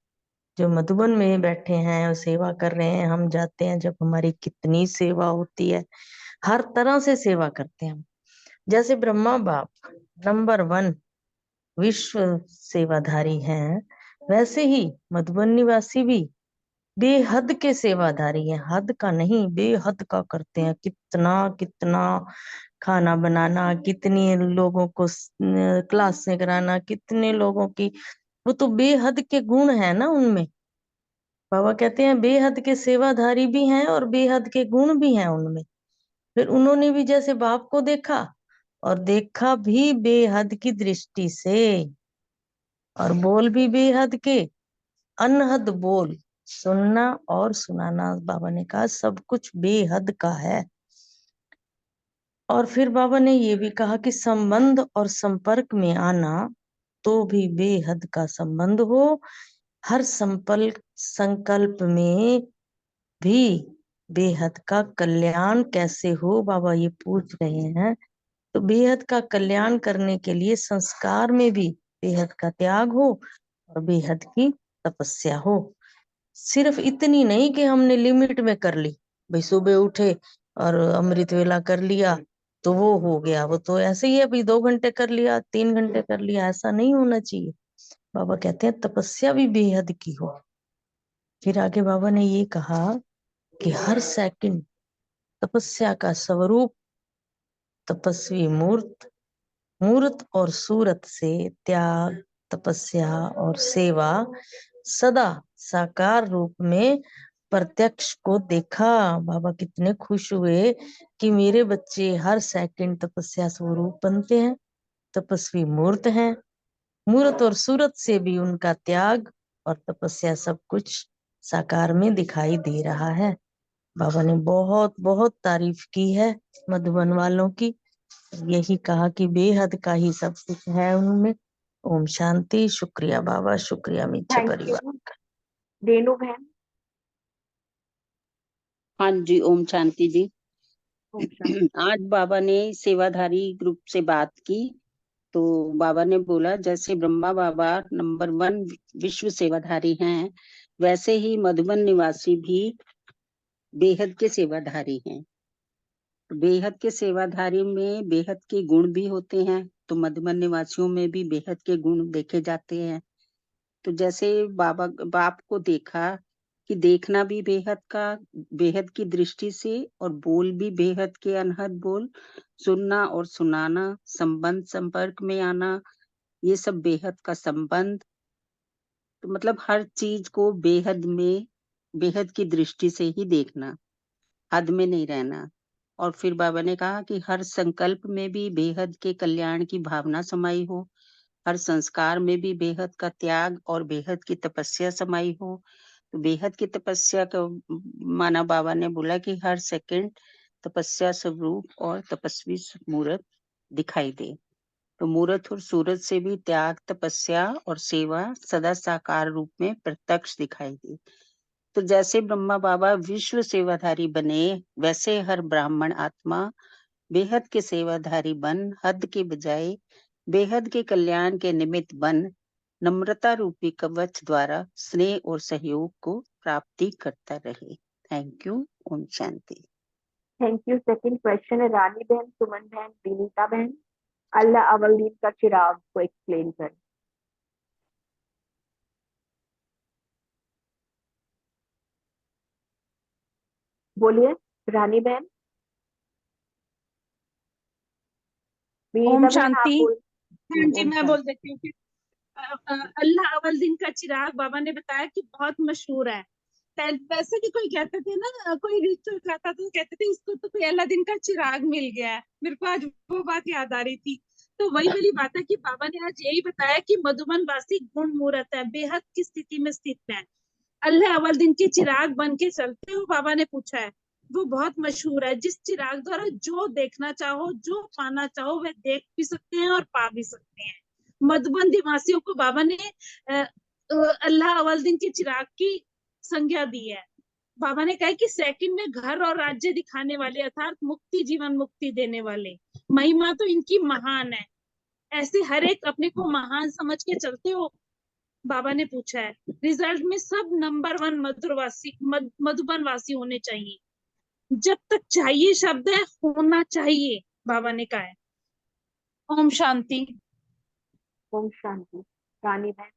जो मधुबन में बैठे हैं और सेवा कर रहे हैं, हम जाते हैं जब हमारी कितनी सेवा होती है, हर तरह से सेवा करते हैं हम। जैसे ब्रह्मा बाप नंबर 1 विश्व सेवाधारी हैं, वैसे ही मधुबन निवासी भी बेहद के सेवाधारी हैं। हद का नहीं, बेहद का करते हैं। कितना कितना खाना बनाना, कितने लोगों को क्लासें कराना, कितने लोगों की, वो तो बेहद के गुण है ना उनमें। बाबा कहते हैं बेहद के सेवाधारी भी हैं और बेहद के गुण भी हैं उनमें। फिर उन्होंने भी जैसे बाप को देखा और देखा भी बेहद की दृष्टि से, और बोल भी बेहद के, अनहद बोल, सुनना और सुनाना। बाबा ने कहा सब कुछ बेहद का है। और फिर बाबा ने ये भी कहा कि संबंध और संपर्क में आना तो भी बेहद का संबंध हो। हर संकल्प में भी बेहद का कल्याण कैसे हो, बाबा ये पूछ रहे हैं। तो बेहद का कल्याण करने के लिए संस्कार में भी बेहद का त्याग हो और बेहद की तपस्या हो। सिर्फ इतनी नहीं कि हमने लिमिट में कर ली, भाई सुबह उठे और अमृत वेला कर लिया तो वो हो गया, वो तो ऐसे ही अभी 2 घंटे कर लिया, 3 घंटे कर लिया, ऐसा नहीं होना चाहिए। बाबा कहते हैं तपस्या भी बेहद की हो। फिर आगे बाबा ने ये कहा कि हर सेकंड तपस्या का स्वरूप तपस्वी मूर्त और सूरत से त्याग, तपस्या और सेवा सदा साकार रूप में प्रत्यक्ष को देखा। बाबा कितने खुश हुए कि मेरे बच्चे हर सेकंड तपस्या स्वरूप बनते हैं, तपस्वी मूर्त हैं। मूर्त और सूरत से भी उनका त्याग और तपस्या सब कुछ साकार में दिखाई दे रहा है। बाबा ने बहुत बहुत तारीफ की है मधुबन वालों की। यही कहा कि बेहद का ही सब कुछ है उनमें। ओम शांति। शुक्रिया बाबा, शुक्रिया मीठे थैंक परिवार। यू रेणु बहन। हाँ जी, ओम शांति जी। ओम शांति। आज बाबा ने सेवाधारी ग्रुप से बात की, तो बाबा ने बोला जैसे ब्रह्मा बाबा नंबर 1 विश्व सेवाधारी हैं, वैसे ही मधुबन निवासी भी बेहद के सेवाधारी हैं। बेहद के सेवाधारी में बेहद के गुण भी होते हैं, तो मधुबन निवासियों में भी बेहद के गुण देखे जाते हैं। तो जैसे बाबा बाप को देखा कि देखना भी बेहद का, बेहद की दृष्टि से, और बोल भी बेहद के अनहद बोल, सुनना और सुनाना, संबंध संपर्क में आना, ये सब बेहद का संबंध। तो मतलब हर चीज को बेहद में, बेहद की दृष्टि से ही देखना, हद में नहीं रहना। और फिर बाबा ने कहा कि हर संकल्प में भी बेहद के कल्याण की भावना समाई हो, हर संस्कार में भी बेहद का त्याग और बेहद की तपस्या समाई हो। तो बेहद की तपस्या का माना बाबा ने बोला कि हर सेकंड तपस्या स्वरूप और तपस्वी मूर्त दिखाई दे। तो मूर्त और सूरत से भी त्याग, तपस्या और सेवा सदा साकार रूप में प्रत्यक्ष दिखाई दे। तो जैसे ब्रह्मा बाबा विश्व सेवाधारी बने, वैसे हर ब्राह्मण आत्मा बेहद के सेवाधारी बन, हद के बजाय बेहद के कल्याण के निमित्त बन, नम्रता रूपी कवच द्वारा स्नेह और सहयोग को प्राप्ति करता रहे। Thank you. ओम शांति। Thank you. सेकंड क्वेश्चन है रानी बहन, सुमन बहन, विनीता बहन। अल्लाह अवलदीन का चिराग को एक्सप्लेन करें। बोलिए रानी बहन। ओम विनीता बहन आप शांति। बोल। हाँ जी, ओम मैं शांति। बोल देती हूँ कि अल्लाह अव्वल दिन का चिराग बाबा ने बताया कि बहुत मशहूर है। वैसे भी कोई कहते थे ना, कोई रिचुअल करता था तो कहते थे इसको तो कोई अल्लाह दिन का चिराग मिल गया है। मेरे को आज वो बात याद आ रही थी। तो वही वाली बात है कि बाबा ने आज यही बताया कि मधुबन वासी गुण मूर्त है, बेहद की स्थिति में स्थित है। अल्लाह अव्वल दिन के चिराग बन के चलते हो, बाबा ने पूछा है। वो बहुत मशहूर है, जिस चिराग द्वारा जो देखना चाहो, जो पाना चाहो, वह देख भी सकते हैं और पा भी सकते हैं। मधुबन निवासियों को बाबा ने अल्लाह अव्वल दिन के चिराग की संज्ञा दी है। बाबा ने कहा कि सेकंड में घर और राज्य दिखाने वाले, अर्थात मुक्ति, जीवन मुक्ति देने वाले, महिमा तो इनकी महान है। ऐसे हर एक अपने को महान समझ के चलते हो, बाबा ने पूछा है। रिजल्ट में सब नंबर 1 मधुबन वासी होने चाहिए। जब तक चाहिए शब्द है, होना चाहिए, बाबा ने कहा है। ओम शांति। ओम शांति। रानी बहन।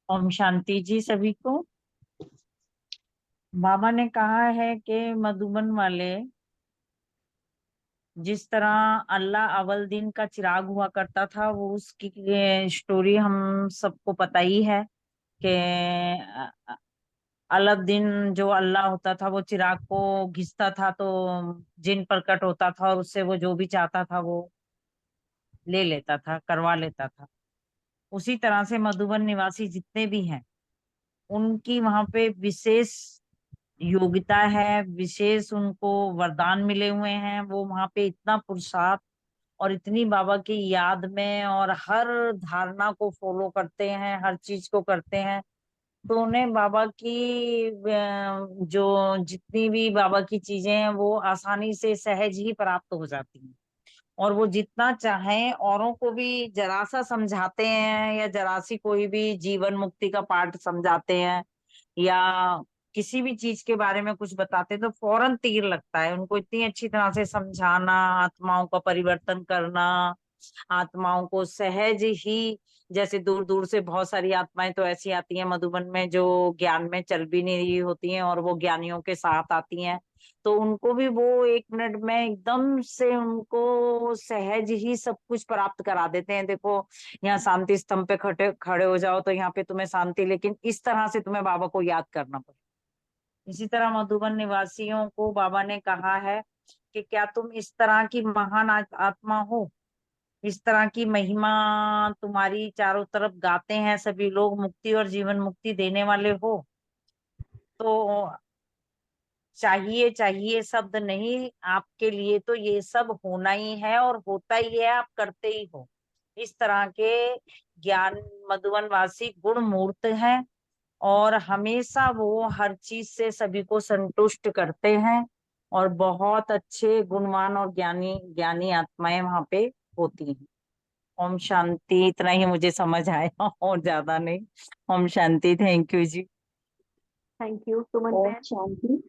ओम शांति जी सभी को। बाबा ने कहा है कि मधुबन वाले, जिस तरह अल्लाह अव्वल दिन का चिराग हुआ करता था, वो उसकी स्टोरी हम सबको पता ही है कि अलग दिन जो अल्लाह होता था वो चिराग को घिसता था तो जिन प्रकट होता था और उससे वो जो भी चाहता था वो ले लेता था, करवा लेता था। उसी तरह से मधुबन निवासी जितने भी हैं, उनकी वहां पे विशेष योग्यता है, विशेष उनको वरदान मिले हुए हैं। वो वहां पे इतना पुरुषार्थ और इतनी बाबा की याद में और हर धारणा को फॉलो करते हैं, हर चीज को करते हैं, तो उन्हें बाबा की जो जितनी भी बाबा की चीजें हैं वो आसानी से सहज ही प्राप्त हो जाती हैं। और वो जितना चाहें औरों को भी जरा सा समझाते हैं या जरा सी कोई भी जीवन मुक्ति का पाठ समझाते हैं या किसी भी चीज के बारे में कुछ बताते हैं तो फौरन तीर लगता है उनको। इतनी अच्छी तरह से समझाना, आत्माओं का परिवर्तन करना, आत्माओं को सहज ही, जैसे दूर दूर से बहुत सारी आत्माएं तो ऐसी आती हैं मधुबन में जो ज्ञान में चल भी नहीं रही होती हैं और वो ज्ञानियों के साथ आती हैं, तो उनको भी वो 1 मिनट में एकदम से उनको सहज ही सब कुछ प्राप्त करा देते हैं। देखो, यहाँ शांति स्तंभ पे खड़े खड़े हो जाओ तो यहाँ पे तुम्हें शांति, लेकिन इस तरह से तुम्हें बाबा को याद करना पड़े। इसी तरह मधुबन निवासियों को बाबा ने कहा है कि क्या तुम इस तरह की महान आत्मा हो, इस तरह की महिमा तुम्हारी चारों तरफ गाते हैं सभी लोग, मुक्ति और जीवन मुक्ति देने वाले हो, तो चाहिए चाहिए शब्द नहीं, आपके लिए तो ये सब होना ही है और होता ही है, आप करते ही हो। इस तरह के ज्ञान मधुबन वासी गुण मूर्त हैं और हमेशा वो हर चीज से सभी को संतुष्ट करते हैं और बहुत अच्छे गुणवान और ज्ञानी ज्ञानी आत्माएं वहां पे होती हैं। ओम शांति। इतना ही मुझे समझ आया और ज्यादा नहीं। ओम शांति। थैंक यू जी। थैंक यू सुमन ओम बहन। शांति।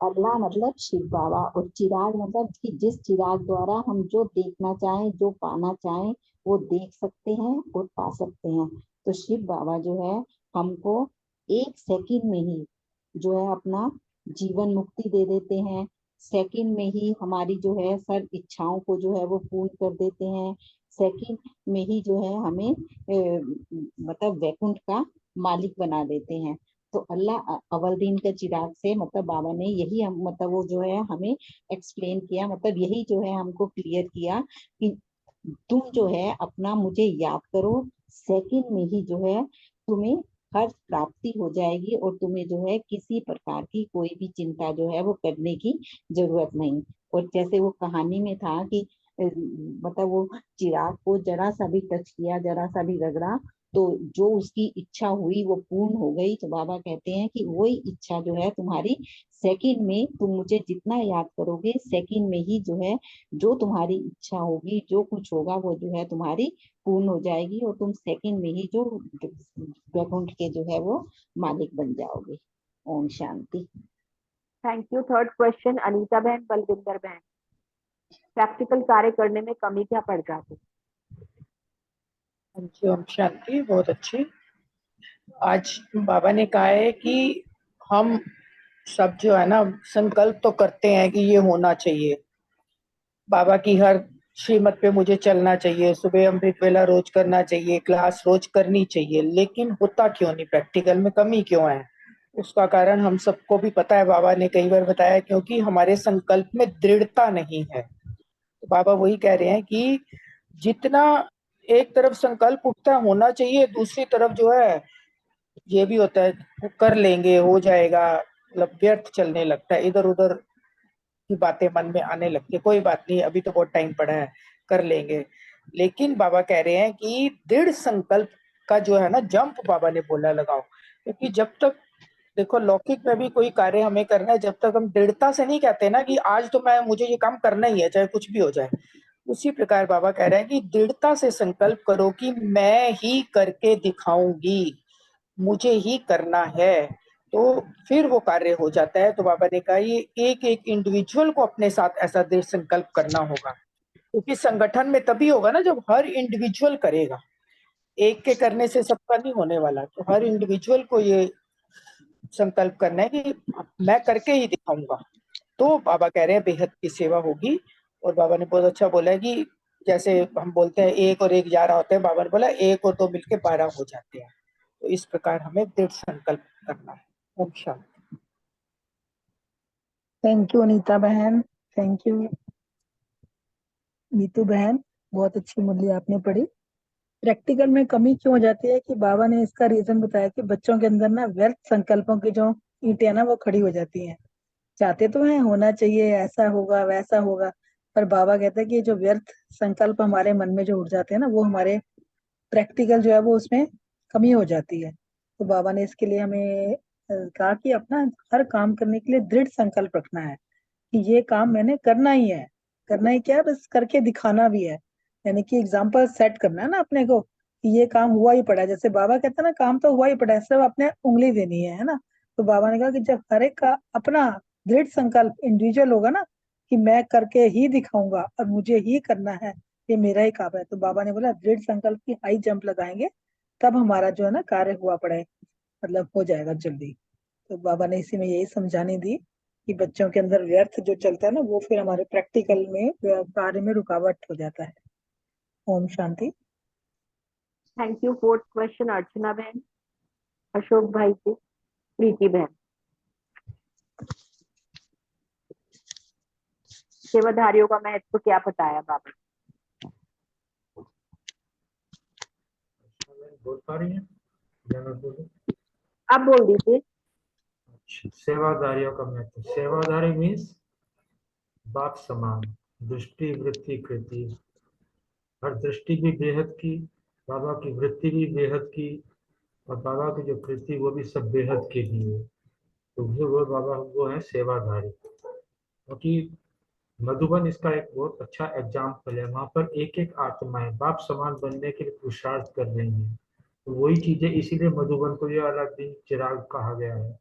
अल्लाह मतलब शिव बाबा और चिराग मतलब कि जिस चिराग द्वारा हम जो देखना चाहें, जो पाना चाहें, वो देख सकते हैं और पा सकते हैं। तो शिव बाबा जो है हमको 1 सेकंड में ही जो है अपना जीवन मुक्ति दे देते हैं। सेकंड में ही हमारी जो है सर्व इच्छाओं को जो है वो पूर्ण कर देते हैं। सेकंड में ही जो है हमें मतलब वैकुंठ का मालिक बना देते हैं। तो अल्लाह अव्वल दिन के चिराग से मतलब बाबा ने यही हम मतलब वो जो है हमें एक्सप्लेन किया, मतलब यही जो है हमको क्लियर किया कि तुम जो है अपना मुझे याद करो, सेकंड में ही जो है तुम्हें हर प्राप्ति हो जाएगी और तुम्हें जो है किसी प्रकार की कोई भी चिंता जो है वो करने की जरूरत नहीं। और जैसे वो कहानी में था कि मतलब वो चिराग को जरा सा भी टच किया, जरा सा भी रगड़ा, तो जो उसकी इच्छा हुई वो पूर्ण हो गई। तो बाबा कहते हैं कि वही इच्छा जो है तुम्हारी सेकंड में, तुम मुझे जितना याद करोगे सेकंड में ही जो है जो तुम्हारी इच्छा होगी, जो कुछ होगा वो जो है तुम्हारी पूर्ण हो जाएगी और तुम सेकंड में ही जो वैकुंठ के जो है वो मालिक बन जाओगे। ओम शांति। Thank you. Third question Anita बहन, बलविंदर बहन। प्रैक्टिकल कार्य करने में कमी क्या पड़ जाती है? हाँ जी, ओम शांति, बहुत अच्छी। आज बाबा ने कहा है कि हम सब जो है ना संकल्प तो करते हैं कि ये होना चाहिए, बाबा की हर श्रीमत पे मुझे चलना चाहिए, सुबह अमृत वेला रोज करना चाहिए, क्लास रोज करनी चाहिए, लेकिन होता क्यों नहीं, प्रैक्टिकल में कमी क्यों है? उसका कारण हम सबको भी पता है, बाबा ने कई बार बताया, क्योंकि हमारे संकल्प में दृढ़ता नहीं है। तो बाबा वही कह रहे हैं कि जितना एक तरफ संकल्प उठता है होना चाहिए, दूसरी तरफ जो है ये भी होता है वो कर लेंगे, हो जाएगा, मतलब व्यर्थ चलने लगता है, इधर उधर की बातें मन में आने लगती है, कोई बात नहीं, अभी तो बहुत टाइम पड़ा है, कर लेंगे। लेकिन बाबा कह रहे हैं कि दृढ़ संकल्प का जो है ना जंप बाबा ने बोला लगाओ, क्योंकि जब तक देखो लौकिक में भी कोई कार्य हमें करना है, जब तक हम दृढ़ता से नहीं कहते ना कि आज तो मुझे ये काम करना ही है चाहे कुछ भी हो जाए, उसी प्रकार बाबा कह रहे हैं कि दृढ़ता से संकल्प करो कि मैं ही करके दिखाऊंगी, मुझे ही करना है, तो फिर वो कार्य हो जाता है। तो बाबा ने कहा ये एक एक इंडिविजुअल को अपने साथ ऐसा दृढ़ संकल्प करना होगा, क्योंकि संगठन में तभी होगा ना जब हर इंडिविजुअल करेगा, एक के करने से सबका नहीं होने वाला। तो हर इंडिविजुअल को ये संकल्प करना है कि मैं करके ही दिखाऊंगा, तो बाबा कह रहे हैं बेहद की सेवा होगी। और बाबा ने बहुत अच्छा बोला है कि जैसे हम बोलते हैं 1 और 1 11 होते हैं, बाबा ने बोला 1 और 2 मिलके 12 हो जाते हैं। तो इस प्रकार हमें दृढ़ संकल्प करना है। ओम शांति। थैंक यू अनीता बहन, थैंक यू नीतू बहन, बहुत अच्छी मुरली आपने पढ़ी। प्रैक्टिकल में कमी क्यों हो जाती है कि बाबा ने इसका रीजन बताया कि बच्चों के अंदर ना व्यर्थ संकल्पों की जो ईंटें ना वो खड़ी हो जाती हैं, चाहते तो हैं होना चाहिए, ऐसा होगा वैसा होगा, पर बाबा कहते हैं कि जो व्यर्थ संकल्प हमारे मन में जो उठ जाते हैं ना वो हमारे प्रैक्टिकल जो है वो उसमें कमी हो जाती है। तो बाबा ने इसके लिए हमें कहा कि अपना हर काम करने के लिए दृढ़ संकल्प रखना है कि ये काम मैंने करना ही है, करना ही क्या है, बस करके दिखाना भी है, यानी कि एग्जाम्पल सेट करना है ना अपने को कि ये काम हुआ ही पड़ा है, जैसे बाबा कहते हैं ना काम तो हुआ ही पड़ा है, सिर्फ अपने उंगली देनी है ना। तो बाबा ने कहा कि जब हर एक का अपना दृढ़ संकल्प इंडिविजुअल होगा ना कि मैं करके ही दिखाऊंगा और मुझे ही करना है, ये मेरा ही काम है, तो बाबा ने बोला दृढ़ संकल्प की हाई जंप लगाएंगे तब हमारा जो है ना कार्य हुआ पड़ा है, मतलब हो जाएगा जल्दी। तो बाबा ने इसी में यही समझानी दी कि बच्चों के अंदर व्यर्थ जो चलता है ना वो फिर हमारे प्रैक्टिकल में कार्य में रुकावट हो जाता है। ओम शांति। Thank you. 4th question Archana बहन, अशोक भाई से प्रीति बहन। सेवाधारियों का महत्व क्या बताया बाबा? बोल पा रही हैं या मैं बोलूं? आप बोल दीजिए। सेवादारियों का महत्व, सेवादारी मीन्स बाप समान, दृष्टि वृत्ति कृति, और दृष्टि भी बेहद की, बाबा की वृत्ति भी बेहद की, और बाबा की जो कृति वो भी सब बेहद के लिए। तो वो बाबा वो है सेवाधारी। क्योंकि मधुबन इसका एक बहुत अच्छा एग्जाम्पल है, वहां पर एक एक आत्माएं बाप समान बनने के लिए पुरुषार्थ कर रही हैं। तो वही चीजें, इसीलिए मधुबन को ये अलादीन चिराग कहा गया है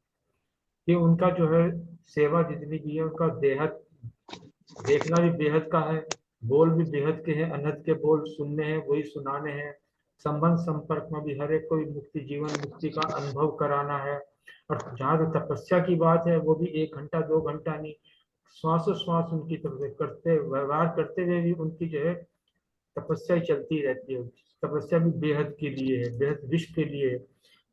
कि उनका जो है सेवा जितनी भी है, उनका देहत देखना भी बेहद का है, बोल भी बेहद के हैं, अनहद के बोल सुनने हैं, वही सुनाने हैं, संबंध संपर्क में भी हर एक को मुक्ति जीवन मुक्ति का अनुभव कराना है। और जहाँ तो तपस्या की बात है वो भी 1 घंटा 2 घंटा नहीं, श्वास उनकी तरफ करते व्यवहार करते हुए भी उनकी जो है तपस्या चलती रहती है। तपस्या भी बेहद के लिए है, बेहद विश्व के लिए है।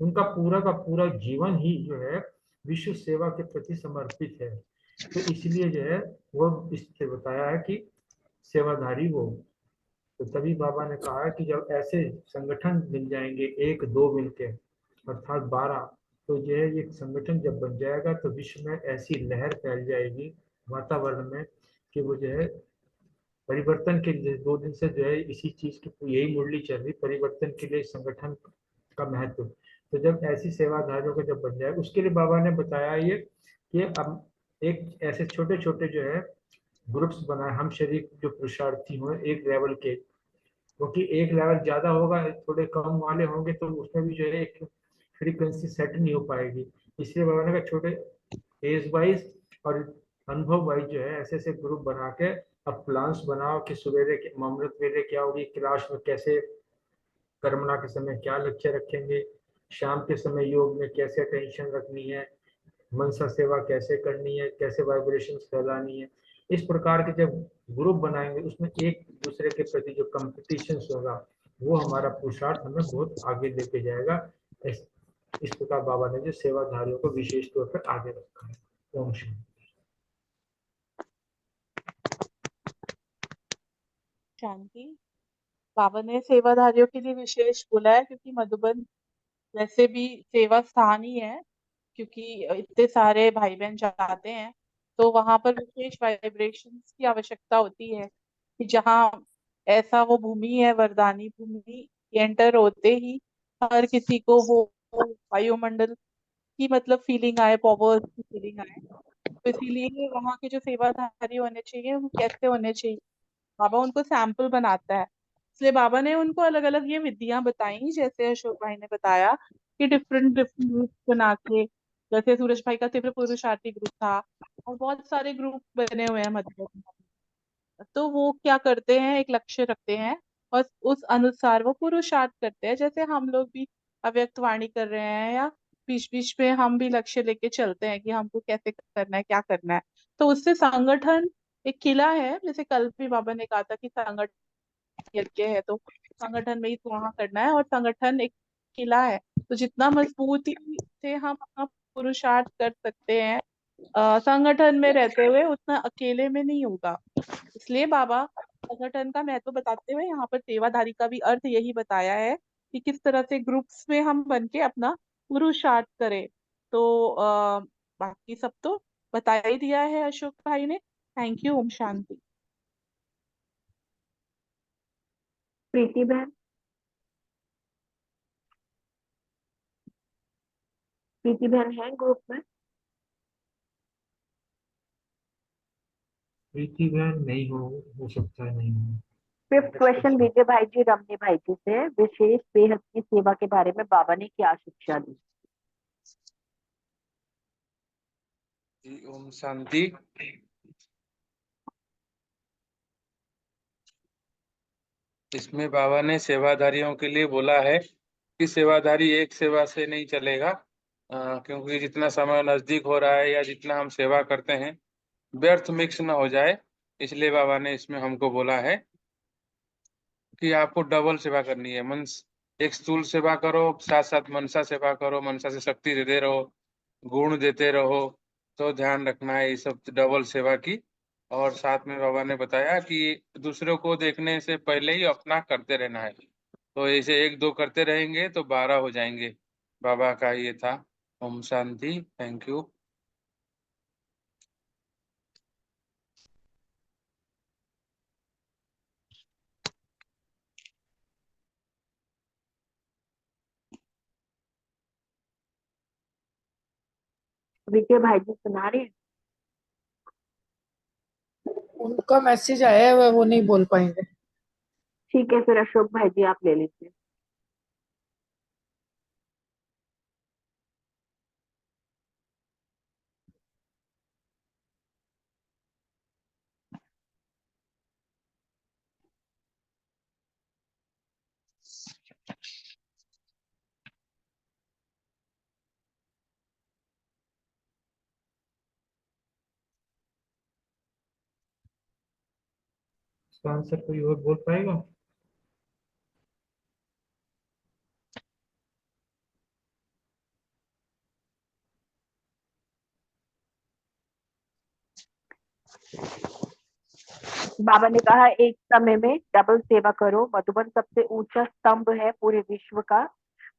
उनका पूरा का पूरा जीवन ही जो है विश्व सेवा के प्रति समर्पित है। तो इसलिए जो है वो इससे बताया है कि सेवाधारी वो। तो तभी बाबा ने कहा कि जब ऐसे संगठन मिल जाएंगे 1 2 मिलके अर्थात 12, तो जो है ये संगठन जब बन जाएगा तो विश्व में ऐसी लहर फैल जाएगी वातावरण में कि वो जो है परिवर्तन के लिए 2 दिन से जो है इसी चीज की यही मुरली चल रही, परिवर्तन के लिए संगठन का महत्व। तो जब ऐसी सेवाधारियों का जब बन जाए, उसके लिए बाबा ने बताया ये कि अब एक ऐसे छोटे छोटे जो है ग्रुप्स बनाए, हम शरीर जो पुरुषार्थी हुए एक लेवल के, क्योंकि एक लेवल ज्यादा होगा थोड़े कम वाले होंगे तो उसमें भी जो है एक फ्रीक्वेंसी सेट नहीं हो पाएगी। इसलिए बाबा ने कहा छोटे एज वाइज और अनुभव वाइज जो है ऐसे ऐसे ग्रुप बना के अब प्लान्स बनाओ कि सवेरे अमृत वेले क्या होगी, क्लास में कैसे कर्मणा के समय क्या लक्ष्य रखेंगे, शाम के समय योग में कैसे टेंशन रखनी है, मनसा सेवा कैसे करनी है, कैसे वाइब्रेशन फैलानी है। इस प्रकार के जब ग्रुप बनाएंगे उसमें एक दूसरे के प्रति जो कंपटीशन होगा वो हमारा पुरुषार्थ हमें बहुत आगे लेके जाएगा। इस प्रकार बाबा ने जो सेवाधारियों को विशेष तौर पर आगे रखा है। ओम शांति। शांति। बाबा ने सेवाधारियों के लिए विशेष बोला है क्योंकि मधुबन वैसे भी सेवा स्थान ही है, क्योंकि इतने सारे भाई बहन जाते हैं तो वहां पर विशेष वाइब्रेशंस की आवश्यकता होती है कि जहाँ ऐसा वो भूमि है, वरदानी भूमि, एंटर होते ही हर किसी को वो वायुमंडल की मतलब फीलिंग आए, पावर की फीलिंग आए। तो इसीलिए वहाँ के जो सेवाधारी होने चाहिए वो कैसे होने चाहिए, बाबा उनको सैंपल बनाता है। इसलिए बाबा ने उनको अलग अलग ये विधियां बताई, जैसे अशोक भाई ने बताया कि डिफरेंट डिफरेंट ग्रुप बना के, जैसे सूरज भाई का तीव्र पुरुषार्थी ग्रुप था और बहुत सारे ग्रुप बने हुए हैं मधुबन में। तो वो क्या करते हैं, एक लक्ष्य रखते हैं और उस अनुसार वो पुरुषार्थ करते हैं। जैसे हम लोग भी अव्यक्त वाणी कर रहे हैं या बीच बीच में हम भी लक्ष्य लेके चलते हैं कि हमको कैसे करना है, क्या करना है। तो उससे संगठन एक किला है, जैसे कल भी बाबा ने कहा था कि संगठन यज्ञ है तो संगठन में ही वहां करना है, और संगठन एक किला है। तो जितना मजबूती से हम अपना पुरुषार्थ कर सकते हैं संगठन में रहते हुए, उतना अकेले में नहीं होगा। इसलिए बाबा संगठन का महत्व बताते हुए यहाँ पर सेवाधारी का भी अर्थ यही बताया है कि किस तरह से ग्रुप्स में हम बन के अपना पुरुषार्थ करें। तो बाकी सब तो बता ही दिया है अशोक भाई ने। Thank you. ओम शांति। प्रीति बहन, प्रीति बहन है ग्रुप में? प्रीति बहन नहीं हो सकता है, नहीं हो। फिफ्थ क्वेश्चन विजय भाई जी, रमनी भाई जी से, विशेष बेहद की सेवा के बारे में बाबा ने क्या शिक्षा दी? जी ओम शांति। इसमें बाबा ने सेवाधारियों के लिए बोला है कि सेवाधारी एक सेवा से नहीं चलेगा, क्योंकि जितना समय नजदीक हो रहा है या जितना हम सेवा करते हैं व्यर्थ मिक्स ना हो जाए। इसलिए बाबा ने इसमें हमको बोला है कि आपको डबल सेवा करनी है। एक स्थूल सेवा करो, साथ साथ मनसा सेवा करो, मनसा से शक्ति देते रहो, गुण देते रहो। तो ध्यान रखना है ये सब डबल सेवा की। और साथ में बाबा ने बताया कि दूसरों को देखने से पहले ही अपना करते रहना है। तो ऐसे एक दो करते रहेंगे तो 12 हो जाएंगे। बाबा का ये था। ओम शांति। Thank you. विजय भाई जी सुना रहे हैं? उनका मैसेज आया है, वो नहीं बोल पाएंगे। ठीक है, फिर अशोक भाई जी आप ले लीजिए। इसका आंसर कोई और बोल पाएगा? बाबा ने कहा एक समय में डबल सेवा करो। मधुबन सबसे ऊंचा स्तंभ है पूरे विश्व का।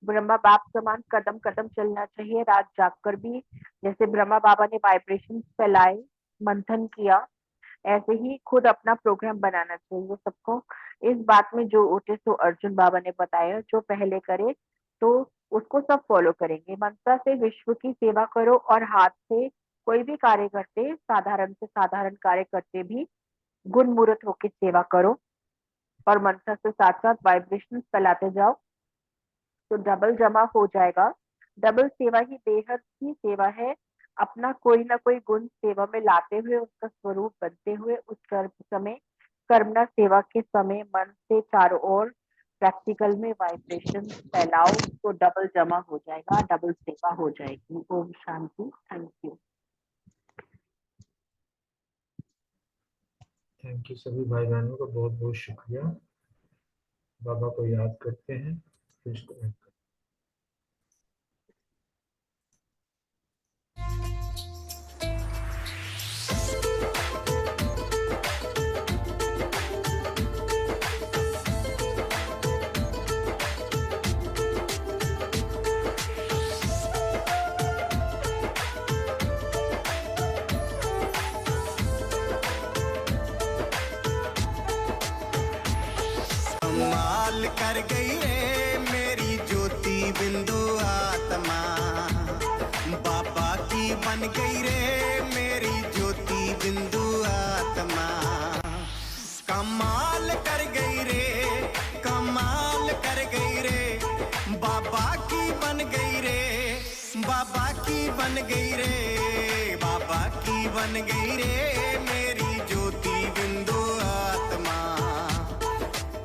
ब्रह्मा बाप समान कदम कदम चलना चाहिए, रात जागकर भी। जैसे ब्रह्मा बाबा ने वाइब्रेशन फैलाए, मंथन किया, ऐसे ही खुद अपना प्रोग्राम बनाना चाहिए सबको। इस बात में जो उठे सो अर्जुन बाबा ने बताया, जो पहले करे तो उसको सब फॉलो करेंगे। मनसा से विश्व की सेवा करो और हाथ से कोई भी कार्य करते, साधारण से साधारण कार्य करते भी गुण मुहूर्त होकर सेवा करो और मनसा से साथ साथ वाइब्रेशन फैलाते जाओ तो डबल जमा हो जाएगा। डबल सेवा ही बेहद की सेवा है। अपना कोई ना कोई गुण सेवा में लाते हुए, उसका स्वरूप बनते हुए, उसका कर्म समय, कर्मणा सेवा के समय मन से चारों ओर प्रैक्टिकल में वाइब्रेशन फैलाओ तो डबल जमा हो जाएगा, डबल सेवा हो जाएगी। ओम शांति। Thank you. थैंक यू सभी भाई बहनों का बहुत बहुत शुक्रिया। बाबा को याद करते हैं, फिर इसको end करते हैं। कमाल कर गई रे मेरी ज्योति बिंदु आत्मा, बाबा की बन गई रे मेरी ज्योति बिंदु आत्मा। कमाल कर गई रे, कमाल कर गई रे, बाबा की बन गई रे, बाबा की बन गई रे, बाबा की बन गई रे मेरी ज्योति बिंदु आत्मा।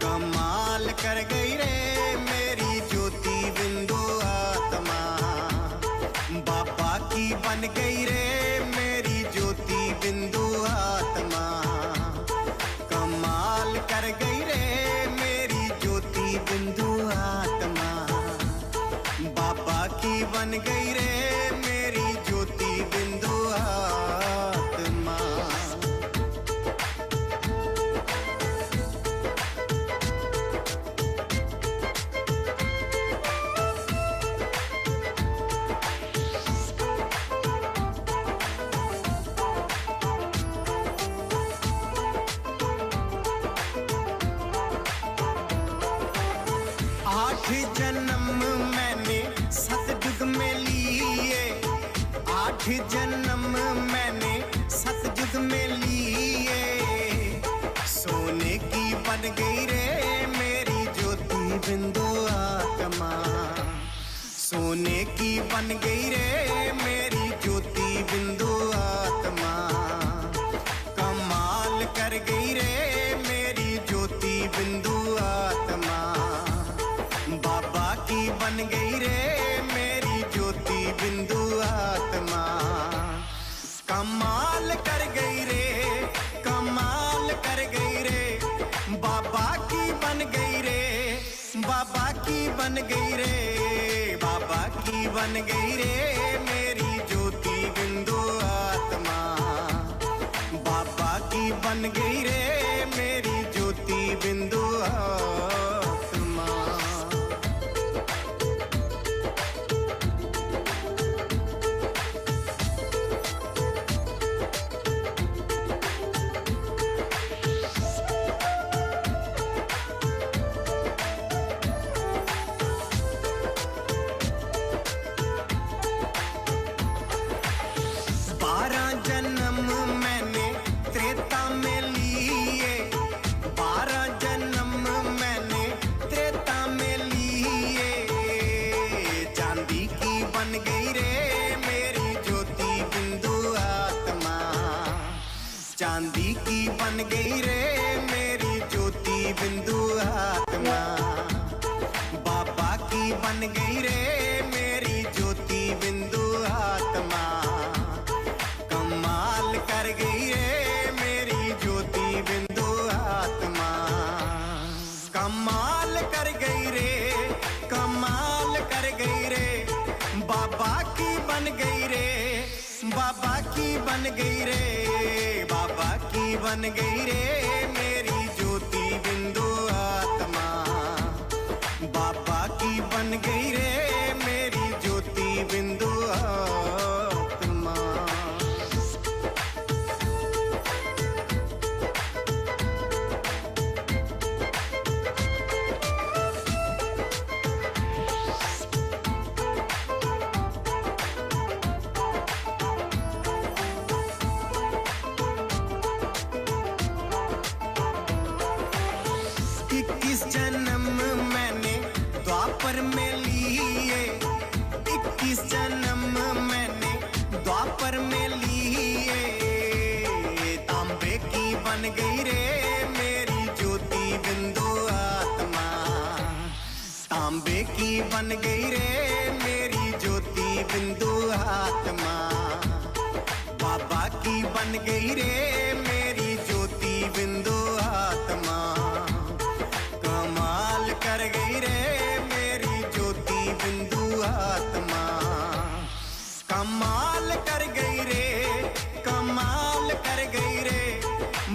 कमाल कर गई रे मेरी ज्योति बिंदु आत्मा, बाबा की बन गई रे मेरी ज्योति बिंदु आत्मा। कमाल कर गई रे मेरी ज्योति बिंदु आत्मा, बाबा की बन गई रे मेरी ज्योति बिंदु आत्मा। आठ जन्म मैंने सतयुग में लिए, आठ जन्म मैंने सतयुग में लिए। सोने की बन गई रे मेरी ज्योति बिंदु आत्मा, सोने की बन गई रे मेरी ज्योति बिंदु आत्मा। कमाल कर गई रे मेरी ज्योति बिंदु आत्मा, बाबा की बन गई रे मेरी ज्योति बिंदु आत्मा। कमाल कर गई रे, कमाल कर गई रे, बाबा की बन गई रे, बाबा की बन गई रे, बाबा की बन गई रे मेरी ज्योति बिंदु आत्मा। बाबा की बन गई रे मेरी ज्योति बिंदु आत्मा। जन्म मैंने त्रेता में लिए, 12 जन्म मैंने त्रेता में लिए। चांदी की बन गई रे मेरी ज्योति बिंदु आत्मा, चांदी की बन गई रे मेरी ज्योति बिंदु आत्मा। बाबा की बन गई रे मेरी ज्योति बिंदु आत्मा। कमाल कर गई रे मेरी ज्योति बिंदु आत्मा। कमाल कर गई रे, कमाल कर गई रे, बाबा की बन गई रे, बाबा की बन गई रे, बाबा की बन गई रे मेरी ज्योति बिंदु आत्मा। बाबा की बन गई रे मेरी ज्योति बिंदु आत्मा। जन्म मैंने द्वापर में लिए, 21 जन्म मैंने द्वापर में लिए। तांबे की बन गई रे मेरी ज्योति बिंदु आत्मा, तांबे की बन गई रे मेरी ज्योति बिंदु आत्मा, बाबा की बन गई रे मेरी ज्योति बिंदु आत्मा, कमाल कर गई रे मेरी ज्योति बिंदु आत्मा, कमाल कर गई रे, कमाल कर गई रे,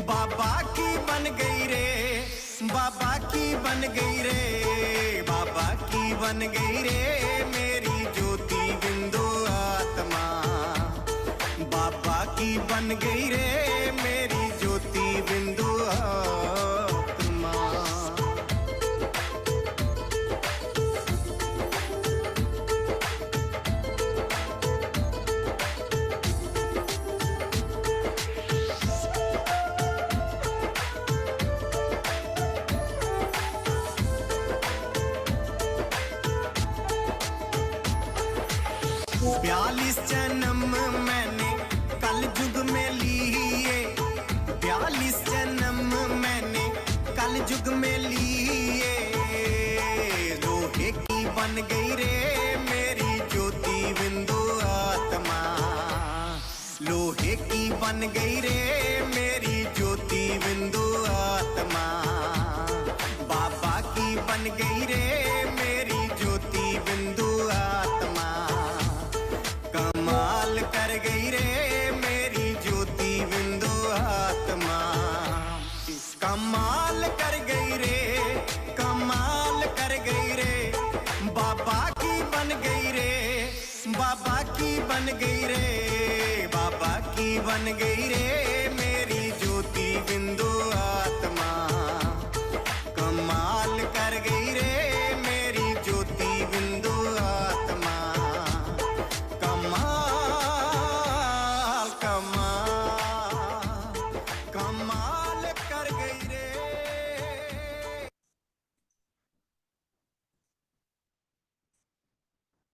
बाबा की बन गई रे, बाबा की बन गई रे, बाबा की बन गई रे मेरी ज्योति बिंदु आत्मा, बाबा की बन गई रे मेरी ज्योति बिंदु आत्मा। बयालीस जन्म मैंने कल युग में लिए, 42 जन्म मैंने कल युग में लिए, लोहे की बन गई रे मेरी ज्योति बिंदु आत्मा, लोहे की बन गई रे मेरी ज्योति बिंदु आत्मा, बाबा की बन गई रे मेरी ज्योति बिंदु आत्मा, कमाल कर गई रे मेरी ज्योति बिंदु आत्मा, कमाल कर गई रे, कमाल कर गई रे, बाबा की बन गई रे, बाबा की बन गई रे, बाबा की बन गई रे मेरी ज्योति बिंदु आत्मा।